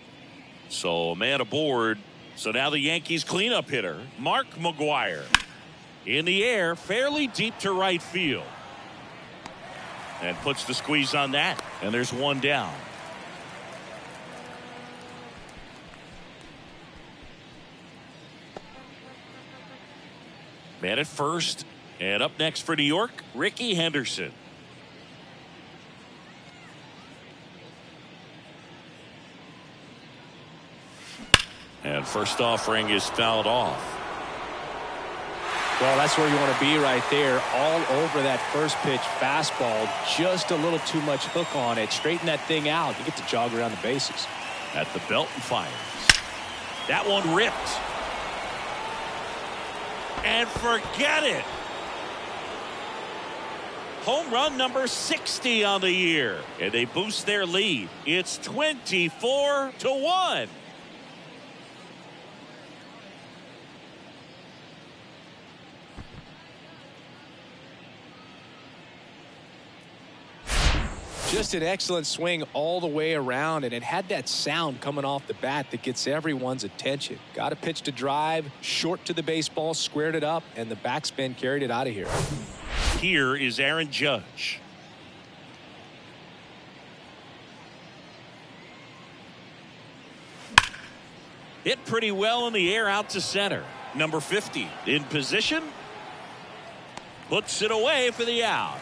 So a man aboard. So now the Yankees cleanup hitter, Mark McGwire. In the air, fairly deep to right field. And puts the squeeze on that. And there's one down. Man at first. And up next for New York, Ricky Henderson. And first offering is fouled off. Well, that's where you want to be right there. All over that first pitch fastball. Just a little too much hook on it. Straighten that thing out. You get to jog around the bases. At the belt and fires. That one ripped. And forget it. Home run number 60 on the year. And they boost their lead. It's 24-1. Just an excellent swing all the way around, and it had that sound coming off the bat that gets everyone's attention. Got a pitch to drive, short to the baseball, squared it up, and the backspin carried it out of here. Here is Aaron Judge. Hit pretty well in the air out to center. Number 50 in position. Puts it away for the out.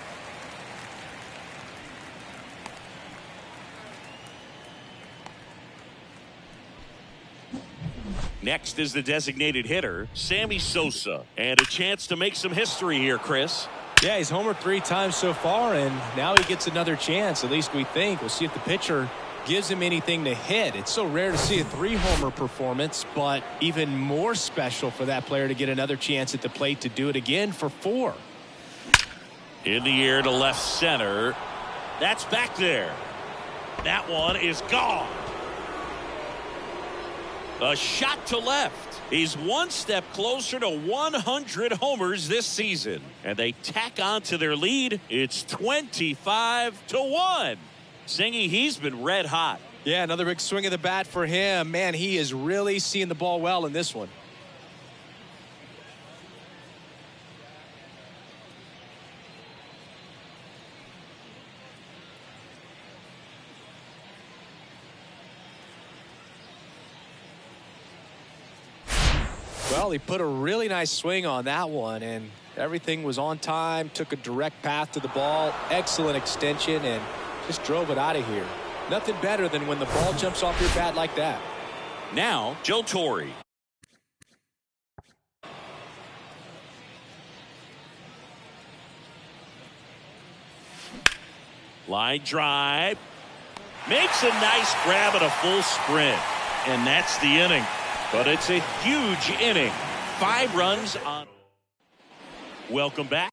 Next is the designated hitter, Sammy Sosa. And a chance to make some history here, Chris. Yeah, he's homered 3 times so far, and now he gets another chance, at least we think. We'll see if the pitcher gives him anything to hit. It's so rare to see a 3-homer performance, but even more special for that player to get another chance at the plate to do it again for 4. In the air to left center. That's back there. That one is gone. A shot to left. He's one step closer to 100 homers this season. And they tack on to their lead. It's 25-1. Singy, he's been red hot. Yeah, another big swing of the bat for him. Man, he is really seeing the ball well in this one. Well, he put a really nice swing on that one, and everything was on time, took a direct path to the ball, excellent extension, and just drove it out of here. Nothing better than when the ball jumps off your bat like that. Now, Joe Torre. Line drive. Makes a nice grab at a full sprint. And that's the inning. But it's a huge inning. 5 runs on. Welcome back.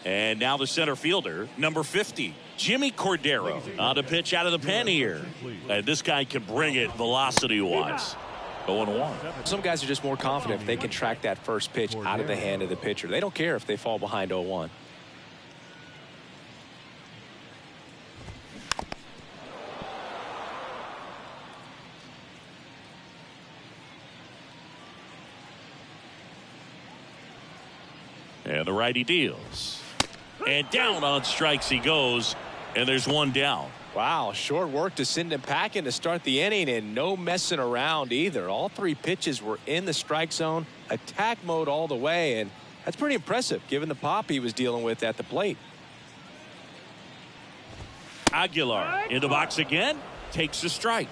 And now the center fielder, number 50, Jimmy Cordero, on the pitch out of the pen here. And this guy can bring it velocity-wise. 0-1. Some guys are just more confident if they can track that first pitch out of the hand of the pitcher. They don't care if they fall behind 0-1. And the righty deals. And down on strikes he goes. And there's one down. Wow, short work to send him packing to start the inning, and no messing around either. All three pitches were in the strike zone, attack mode all the way, and that's pretty impressive given the pop he was dealing with at the plate. Aguilar in the box again, takes a strike.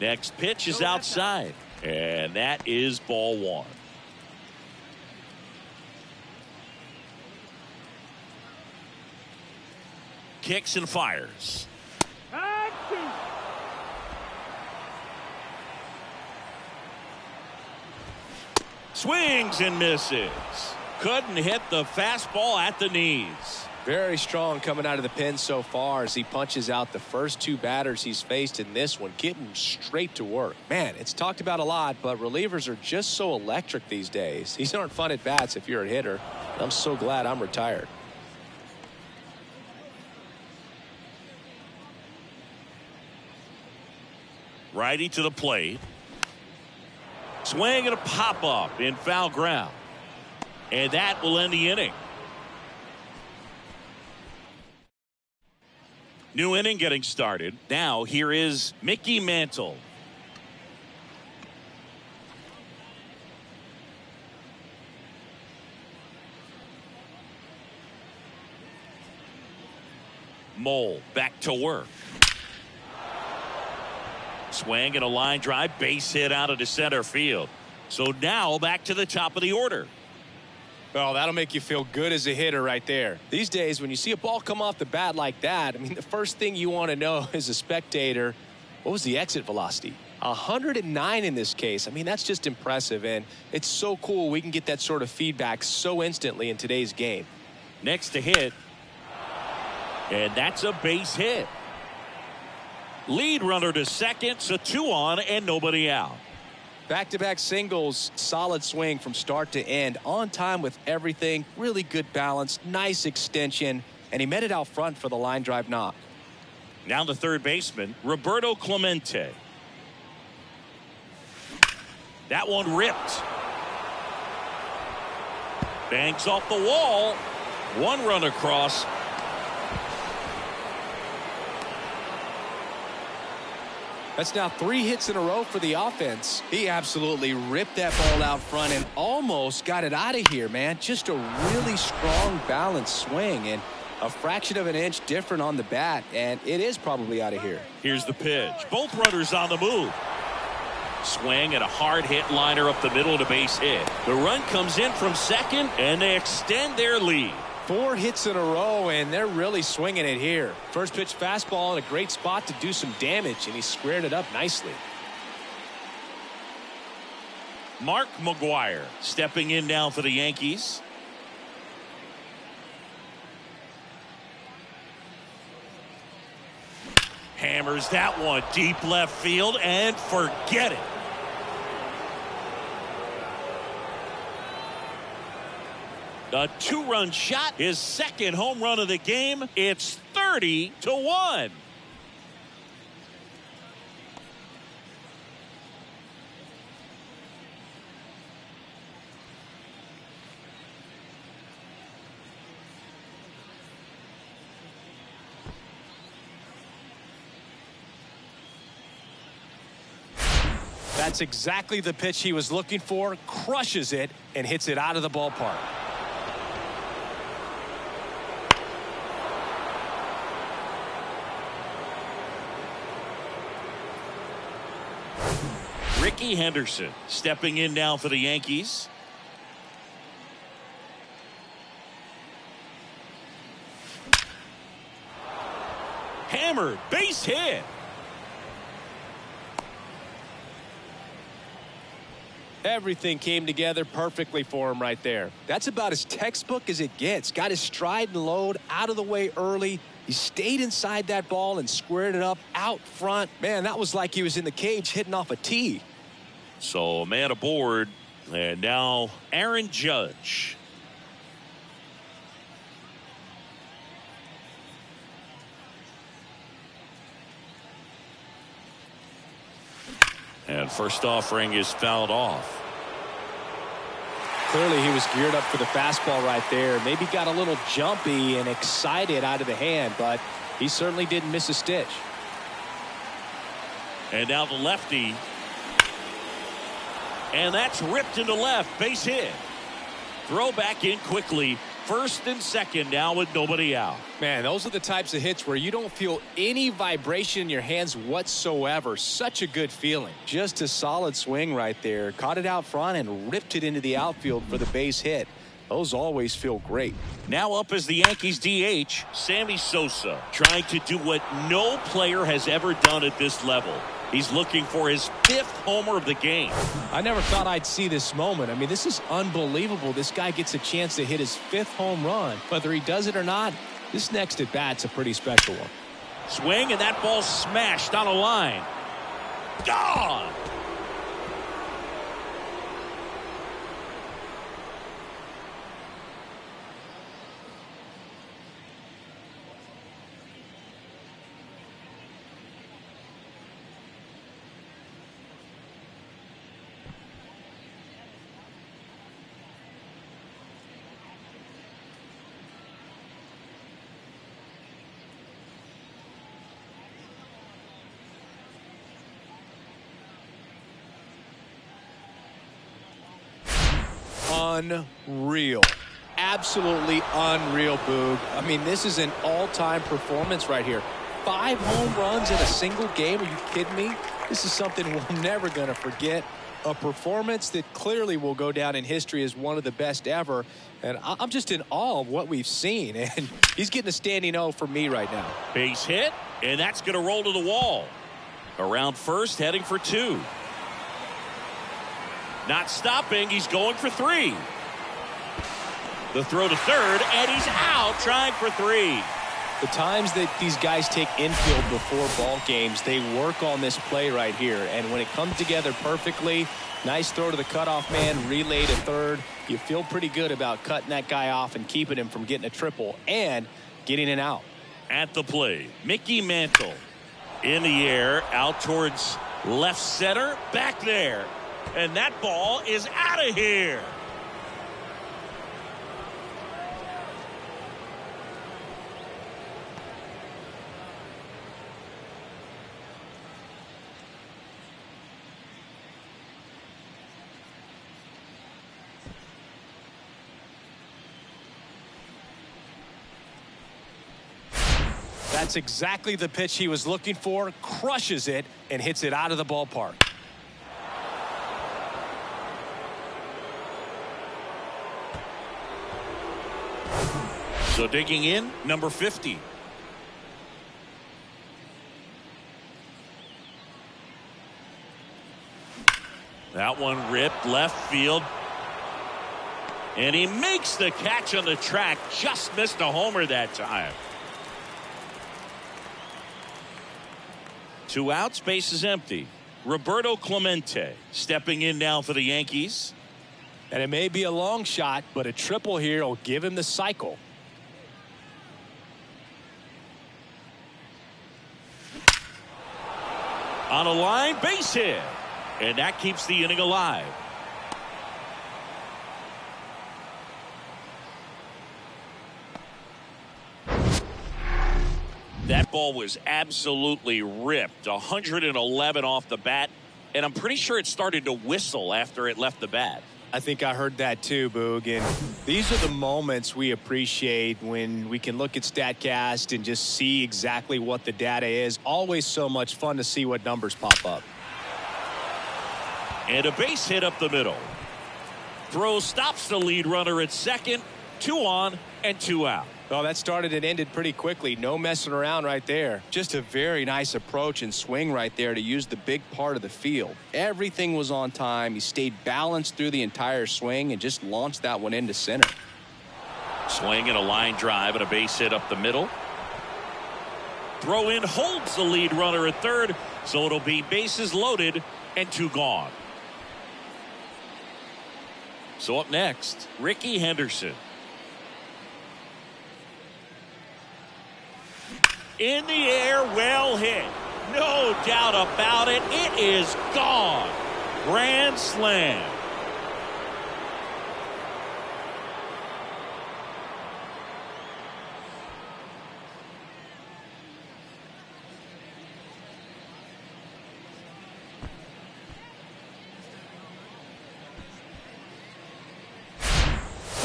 Next pitch is outside, and that is ball one. Kicks and fires. Swings and misses. Couldn't hit the fastball at the knees. Very strong coming out of the pen so far as he punches out the first two batters he's faced in this one, getting straight to work. Man, it's talked about a lot, but relievers are just so electric these days. These aren't fun at bats if you're a hitter. I'm so glad I'm retired. Righty to the plate. Swing and a pop up in foul ground. And that will end the inning. New inning getting started. Now here is Mickey Mantle. Mole back to work. Swing and a line drive, base hit out of the center field. So now back to the top of the order. Well, that'll make you feel good as a hitter right there. These days, when you see a ball come off the bat like that, I mean, the first thing you want to know as a spectator, what was the exit velocity? 109 in this case. I mean, that's just impressive, and it's so cool we can get that sort of feedback so instantly in today's game. Next to hit, and that's a base hit. Lead runner to second, so 2 on and nobody out. Back-to-back singles, solid swing from start to end, on time with everything, really good balance, nice extension, and he met it out front for the line drive knock. Now the third baseman, Roberto Clemente. That one ripped. Bangs off the wall. 1 run across. That's now 3 hits in a row for the offense. He absolutely ripped that ball out front and almost got it out of here, man. Just a really strong, balanced swing and a fraction of an inch different on the bat, and it is probably out of here. Here's the pitch. Both runners on the move. Swing and a hard hit liner up the middle to base hit. The run comes in from second, and they extend their lead. 4 hits in a row, and they're really swinging it here. First pitch fastball in a great spot to do some damage, and he squared it up nicely. Mark McGwire stepping in now for the Yankees. Hammers that one deep left field and forget it. A 2-run shot, his second home run of the game. It's 30-1. That's exactly the pitch he was looking for. Crushes it and hits it out of the ballpark. Ricky Henderson stepping in now for the Yankees. Hammered, base hit. Everything came together perfectly for him right there. That's about as textbook as it gets. Got his stride and load out of the way early. He stayed inside that ball and squared it up out front. Man, that was like he was in the cage hitting off a tee. So a man aboard, and now Aaron Judge. And first offering is fouled off. Clearly, he was geared up for the fastball right there. Maybe got a little jumpy and excited out of the hand, but he certainly didn't miss a stitch. And now the lefty. And that's ripped into left. Base hit. Throw back in quickly. First and second now with nobody out. Man, those are the types of hits where you don't feel any vibration in your hands whatsoever. Such a good feeling. Just a solid swing right there. Caught it out front and ripped it into the outfield for the base hit. Those always feel great. Now up as the Yankees DH, Sammy Sosa, trying to do what no player has ever done at this level. He's looking for his 5th homer of the game. I never thought I'd see this moment. I mean, this is unbelievable. This guy gets a chance to hit his 5th home run. Whether he does it or not, this next at bat's a pretty special one. Swing, and that ball smashed on a line. Gone! Unreal. Absolutely unreal, Boog. I mean, this is an all-time performance right here. 5 home runs in a single game. Are you kidding me? This is something we're never going to forget. A performance that clearly will go down in history as one of the best ever. And I'm just in awe of what we've seen. And he's getting a standing O for me right now. Base hit, and that's going to roll to the wall. Around first, heading for 2. Not stopping, he's going for 3. The throw to third, and he's out trying for 3. The times that these guys take infield before ball games, they work on this play right here. And when it comes together perfectly, nice throw to the cutoff man, relay to third. You feel pretty good about cutting that guy off and keeping him from getting a triple and getting an out. At the plate, Mickey Mantle. In the air, out towards left center, back there. And that ball is out of here. That's exactly the pitch he was looking for. Crushes it and hits it out of the ballpark. So digging in, number 50. That one ripped left field. And he makes the catch on the track. Just missed a homer that time. 2 outs, base is empty. Roberto Clemente stepping in now for the Yankees. And it may be a long shot, but a triple here will give him the cycle. On a line, base hit. And that keeps the inning alive. That ball was absolutely ripped. 111 off the bat. And I'm pretty sure it started to whistle after it left the bat. I think I heard that too, Boog. And these are the moments we appreciate when we can look at StatCast and just see exactly what the data is. Always so much fun to see what numbers pop up. And a base hit up the middle. Throw stops the lead runner at second. 2 on and 2 out. Well, that started and ended pretty quickly. No messing around right there. Just a very nice approach and swing right there to use the big part of the field. Everything was on time. He stayed balanced through the entire swing and just launched that one into center. Swing and a line drive and a base hit up the middle. Throw in holds the lead runner at third, so it'll be bases loaded and 2 gone. So up next, Ricky Henderson. In the air, well hit. No doubt about it. It is gone. Grand slam.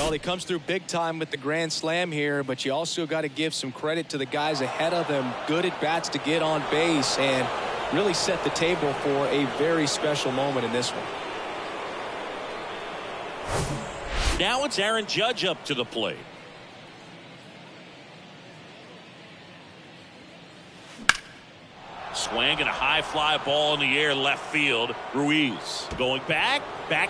Well, he comes through big time with the grand slam here, but you also got to give some credit to the guys ahead of him. Good at bats to get on base and really set the table for a very special moment in this one. Now it's Aaron Judge up to the plate. Swing and a high fly ball in the air left field. Ruiz going back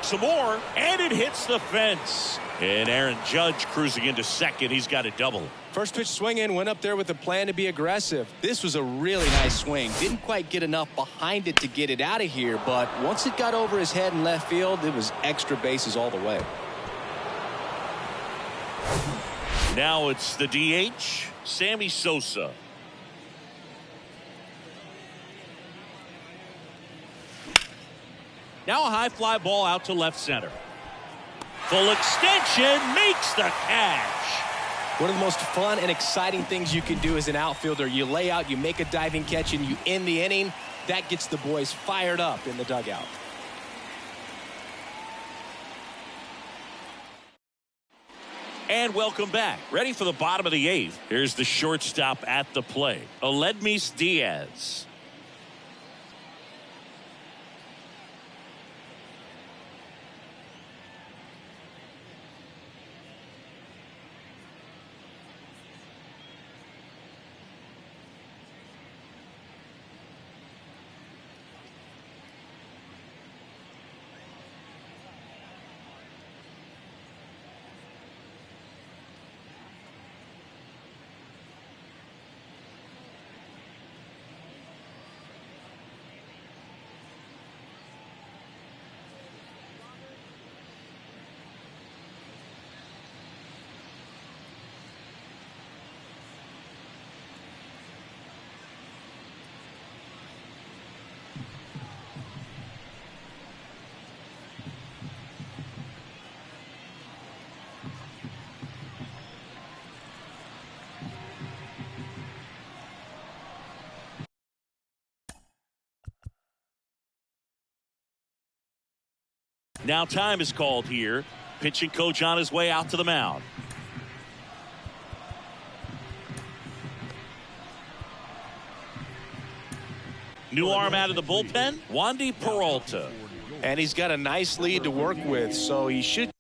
some more, and it hits the fence. And Aaron Judge cruising into second. He's got a double. First pitch swing in, went up there with a plan to be aggressive. This was a really nice swing. Didn't quite get enough behind it to get it out of here, but once it got over his head in left field, it was extra bases all the way. Now it's the DH, Sammy Sosa. Now a high fly ball out to left center. Full extension, makes the catch. One of the most fun and exciting things you can do as an outfielder. You lay out, you make a diving catch, and you end the inning. That gets the boys fired up in the dugout. And welcome back. Ready for the bottom of the eighth. Here's the shortstop at the plate, Aledmys Diaz. Now time is called here. Pitching coach on his way out to the mound. New arm out of the bullpen, Wandy Peralta. And he's got a nice lead to work with, so he should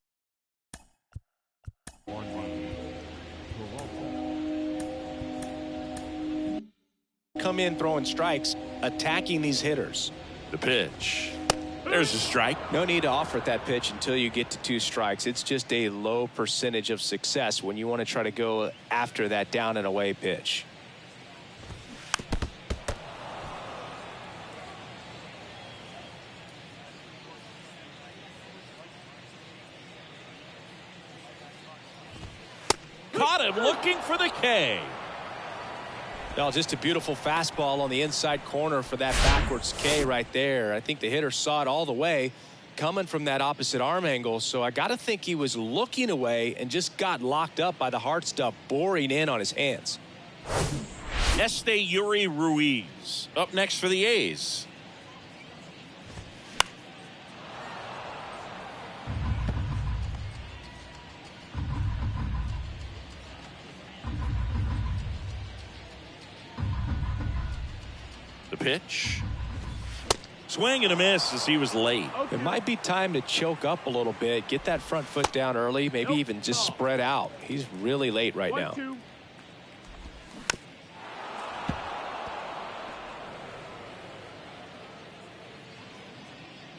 come in throwing strikes, attacking these hitters. The pitch. There's a strike. No need to offer that pitch until you get to 2 strikes. It's just a low percentage of success when you want to try to go after that down and away pitch. Caught him looking for the K. Well, just a beautiful fastball on the inside corner for that backwards K right there. I think the hitter saw it all the way coming from that opposite arm angle. So I got to think he was looking away and just got locked up by the hard stuff boring in on his hands. Yuri Ruiz up next for the A's. The pitch. Swing and a miss as he was late. It might be time to choke up a little bit, get that front foot down early, maybe even just spread out. He's really late right now.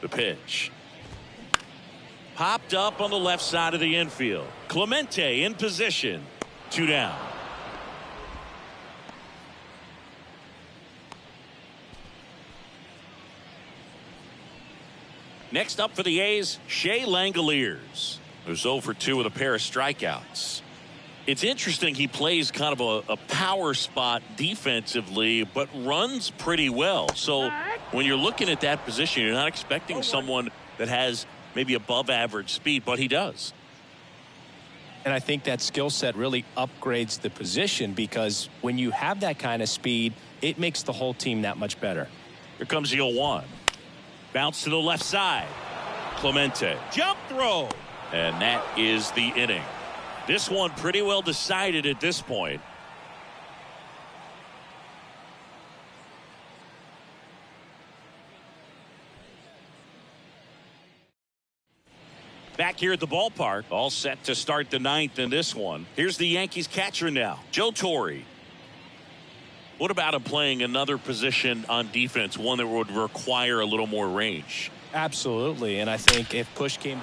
The pitch. Popped up on the left side of the infield. Clemente in position. 2 down. Next up for the A's, Shea Langoliers, who's 0 for 2 with a pair of strikeouts. It's interesting, he plays kind of a power spot defensively, but runs pretty well. So when you're looking at that position, you're not expecting someone that has maybe above average speed, but he does. And I think that skill set really upgrades the position, because when you have that kind of speed, it makes the whole team that much better. Here comes the 0-1. Bounce to the left side. Clemente. Jump throw. And that is the inning. This one pretty well decided at this point. Back here at the ballpark, all set to start the ninth in this one. Here's the Yankees catcher now, Joe Torre. What about him playing another position on defense, one that would require a little more range? Absolutely, and I think if push came...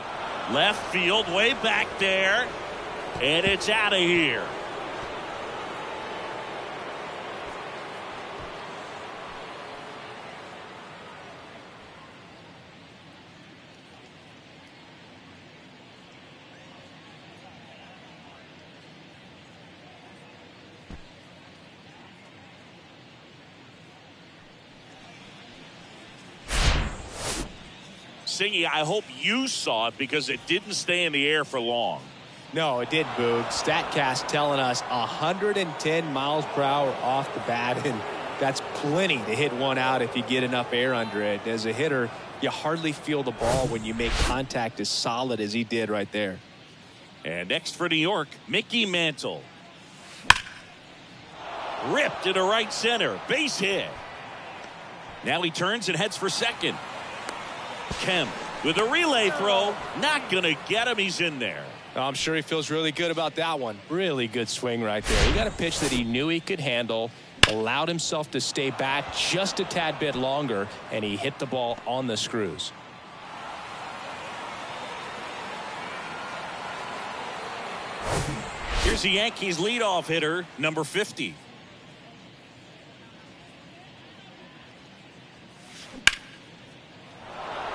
Left field, way back there, and it's out of here. Singy, I hope you saw it because it didn't stay in the air for long. No, it did, Boog. StatCast telling us 110 miles per hour off the bat, and that's plenty to hit one out if you get enough air under it. As a hitter, you hardly feel the ball when you make contact as solid as he did right there. And next for New York, Mickey Mantle. Ripped into right center. Base hit. Now he turns and heads for second. Kemp with a relay throw. Not going to get him. He's in there. I'm sure he feels really good about that one. Really good swing right there. He got a pitch that he knew he could handle, allowed himself to stay back just a tad bit longer, and he hit the ball on the screws. Here's the Yankees leadoff hitter, number 50.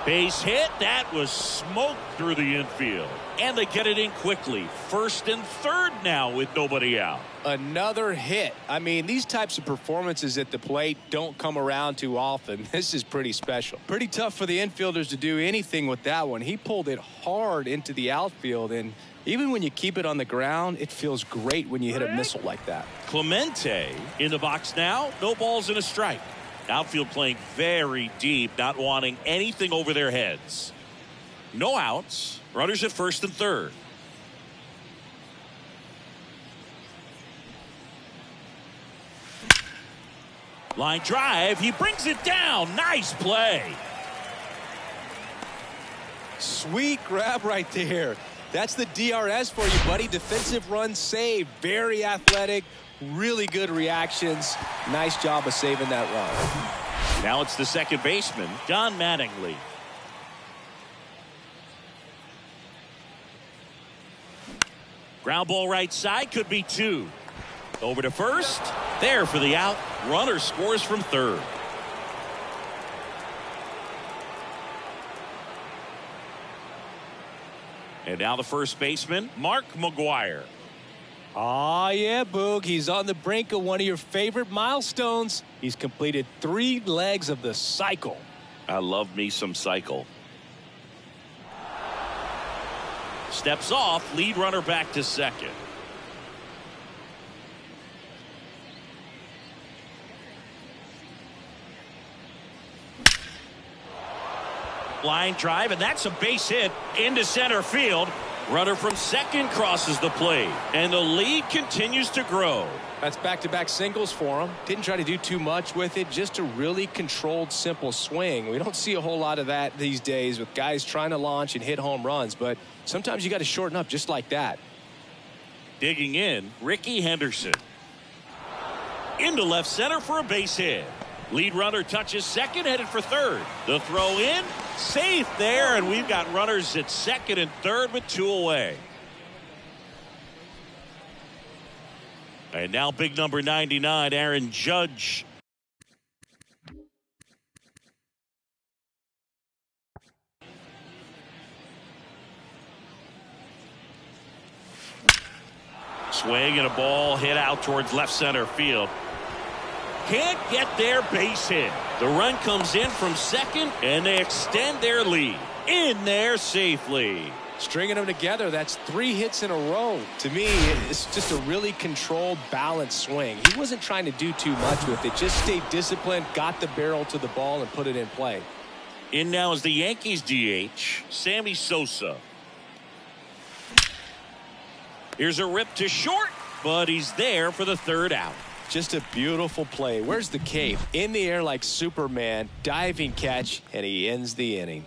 Base hit. That was smoked through the infield. And they get it in quickly. First and third now with nobody out. Another hit. I mean, these types of performances at the plate don't come around too often. This is pretty special. Pretty tough for the infielders to do anything with that one. He pulled it hard into the outfield, and even when you keep it on the ground, it feels great when you hit a missile like that. Clemente in the box now. No balls and a strike. Outfield playing very deep, not wanting anything over their heads. No outs. Runners at first and third. Line drive. He brings it down. Nice play. Sweet grab right there. That's the DRS for you, buddy. Defensive run saved. Very athletic. Really good reactions. Nice job of saving that run. Now it's the second baseman, Don Mattingly. Ground ball right side, could be two. Over to first. There for the out. Runner scores from third. And now the first baseman, Mark McGwire. Oh, yeah, Boog. He's on the brink of one of your favorite milestones. He's completed 3 legs of the cycle. I love me some cycle. Steps off, lead runner back to second. Line drive, and that's a base hit into center field. Runner from second crosses the plate, and the lead continues to grow. That's back-to-back singles for him. Didn't try to do too much with it, just a really controlled, simple swing. We don't see a whole lot of that these days with guys trying to launch and hit home runs, but sometimes you got to shorten up just like that. Digging in, Ricky Henderson. Into left center for a base hit. Lead runner touches second, headed for third. The throw in, safe there, and we've got runners at second and third with 2 away. And now big number 99, Aaron Judge. Swing and a ball hit out towards left center field. Can't get their base hit. The run comes in from second, and they extend their lead. In there safely. Stringing them together, that's 3 hits in a row. To me, it's just a really controlled, balanced swing. He wasn't trying to do too much with it. Just stayed disciplined, got the barrel to the ball, and put it in play. In now is the Yankees DH, Sammy Sosa. Here's a rip to short, but he's there for the third out. Just a beautiful play. Where's the cape? In the air like Superman, diving catch, and he ends the inning.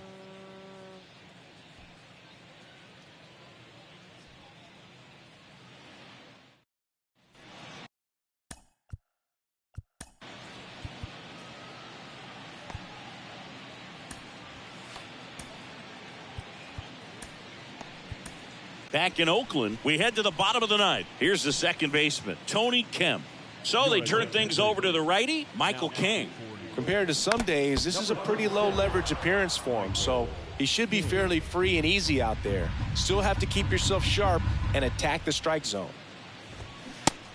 Back in Oakland, we head to the bottom of the ninth. Here's the second baseman, Tony Kemp. So they turn things over to the righty, Michael King. Compared to some days, this is a pretty low leverage appearance for him, so he should be fairly free and easy out there. Still have to keep yourself sharp and attack the strike zone.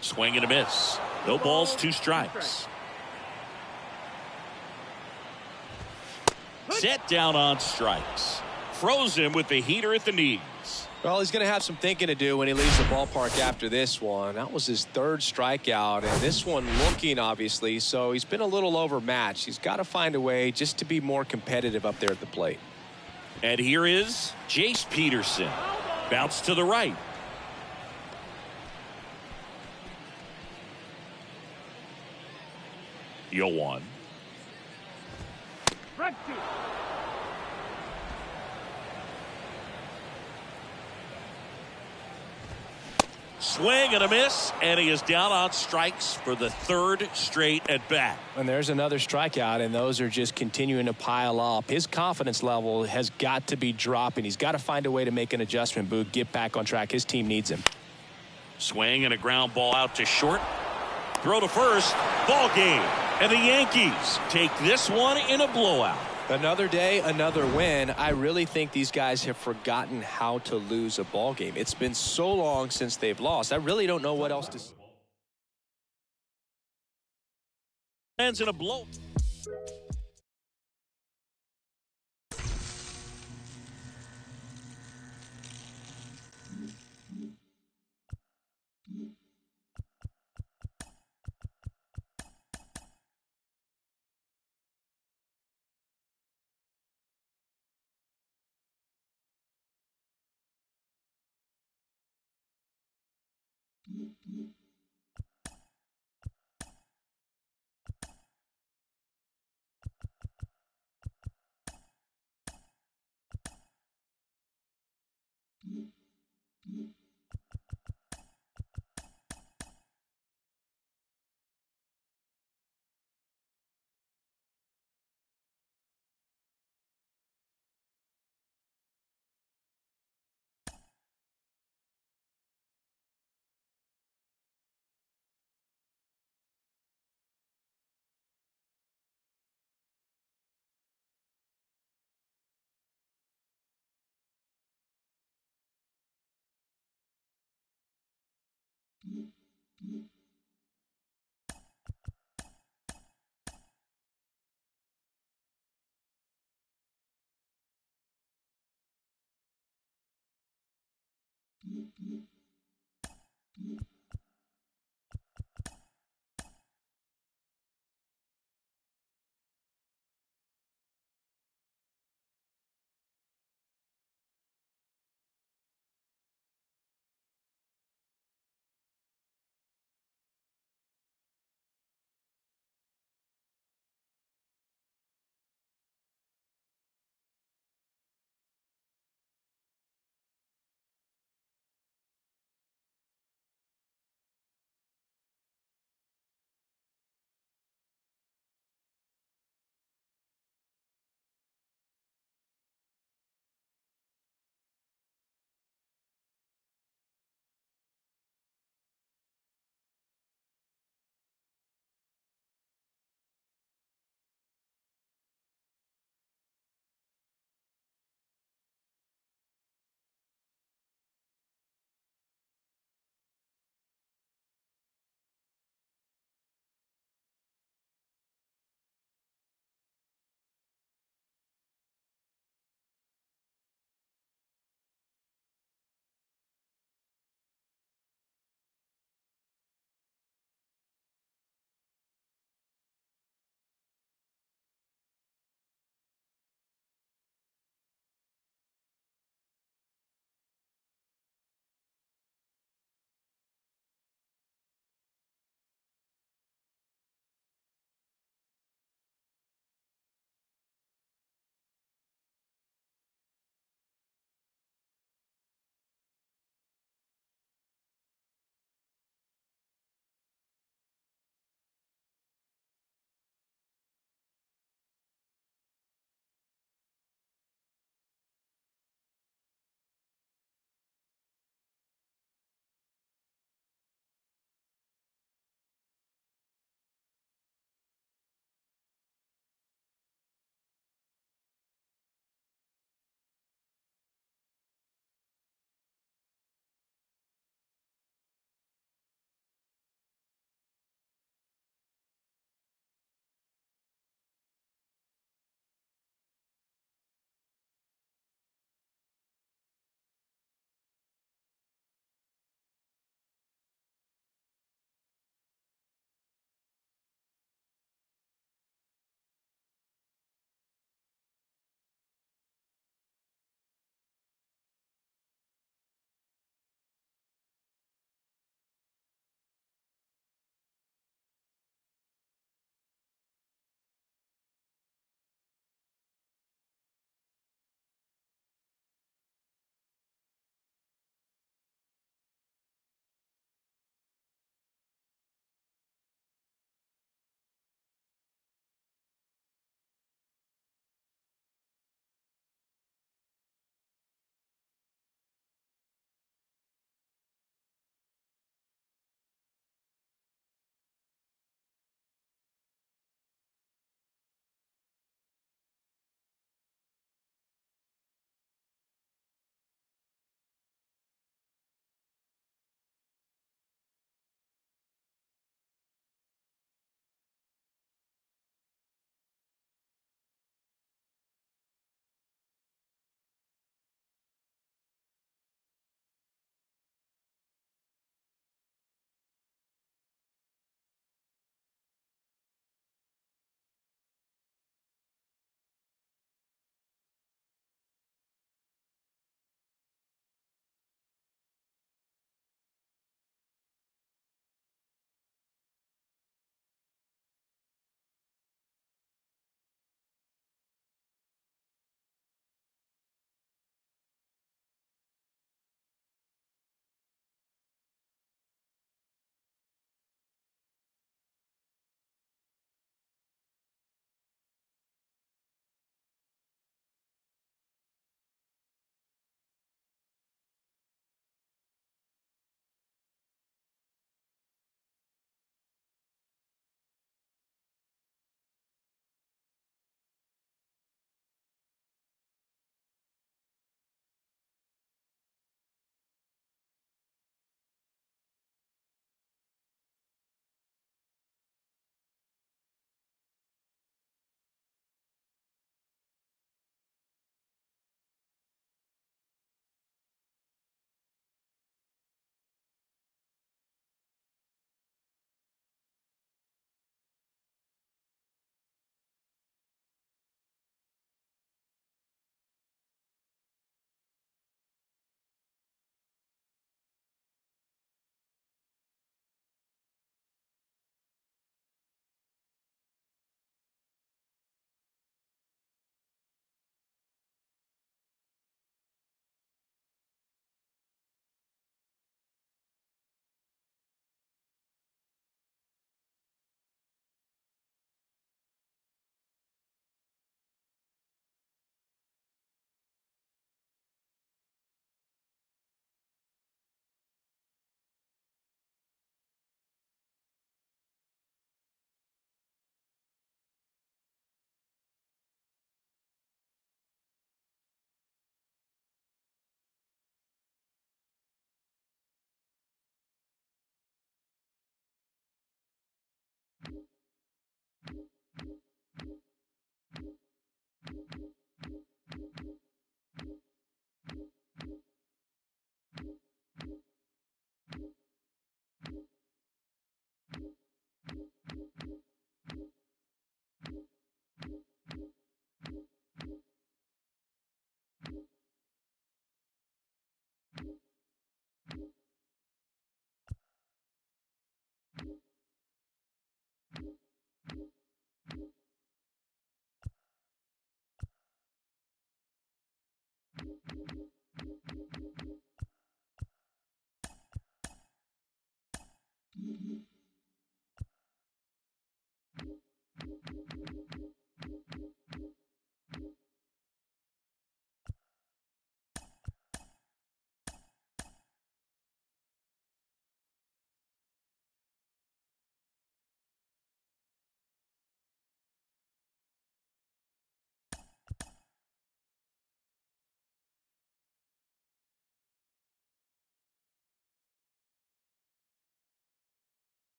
Swing and a miss. No balls, 2 strikes. Set down on strikes. Froze him with the heater at the knees. Well, he's going to have some thinking to do when he leaves the ballpark after this one. That was his 3rd strikeout, and this one looking, obviously, so he's been a little overmatched. He's got to find a way just to be more competitive up there at the plate. And here is Jace Peterson. Bounce to the right. Yo one. Swing and a miss, and he is down on strikes for the 3rd straight at bat. And there's another strikeout, and those are just continuing to pile up. His confidence level has got to be dropping. He's got to find a way to make an adjustment, Boog, get back on track. His team needs him. Swing and a ground ball out to short. Throw to first. Ball game. And the Yankees take this one in a blowout. Another day, another win. I really think these guys have forgotten how to lose a ball game. It's been so long since they've lost. I really don't know what else to say. Lands in a blow.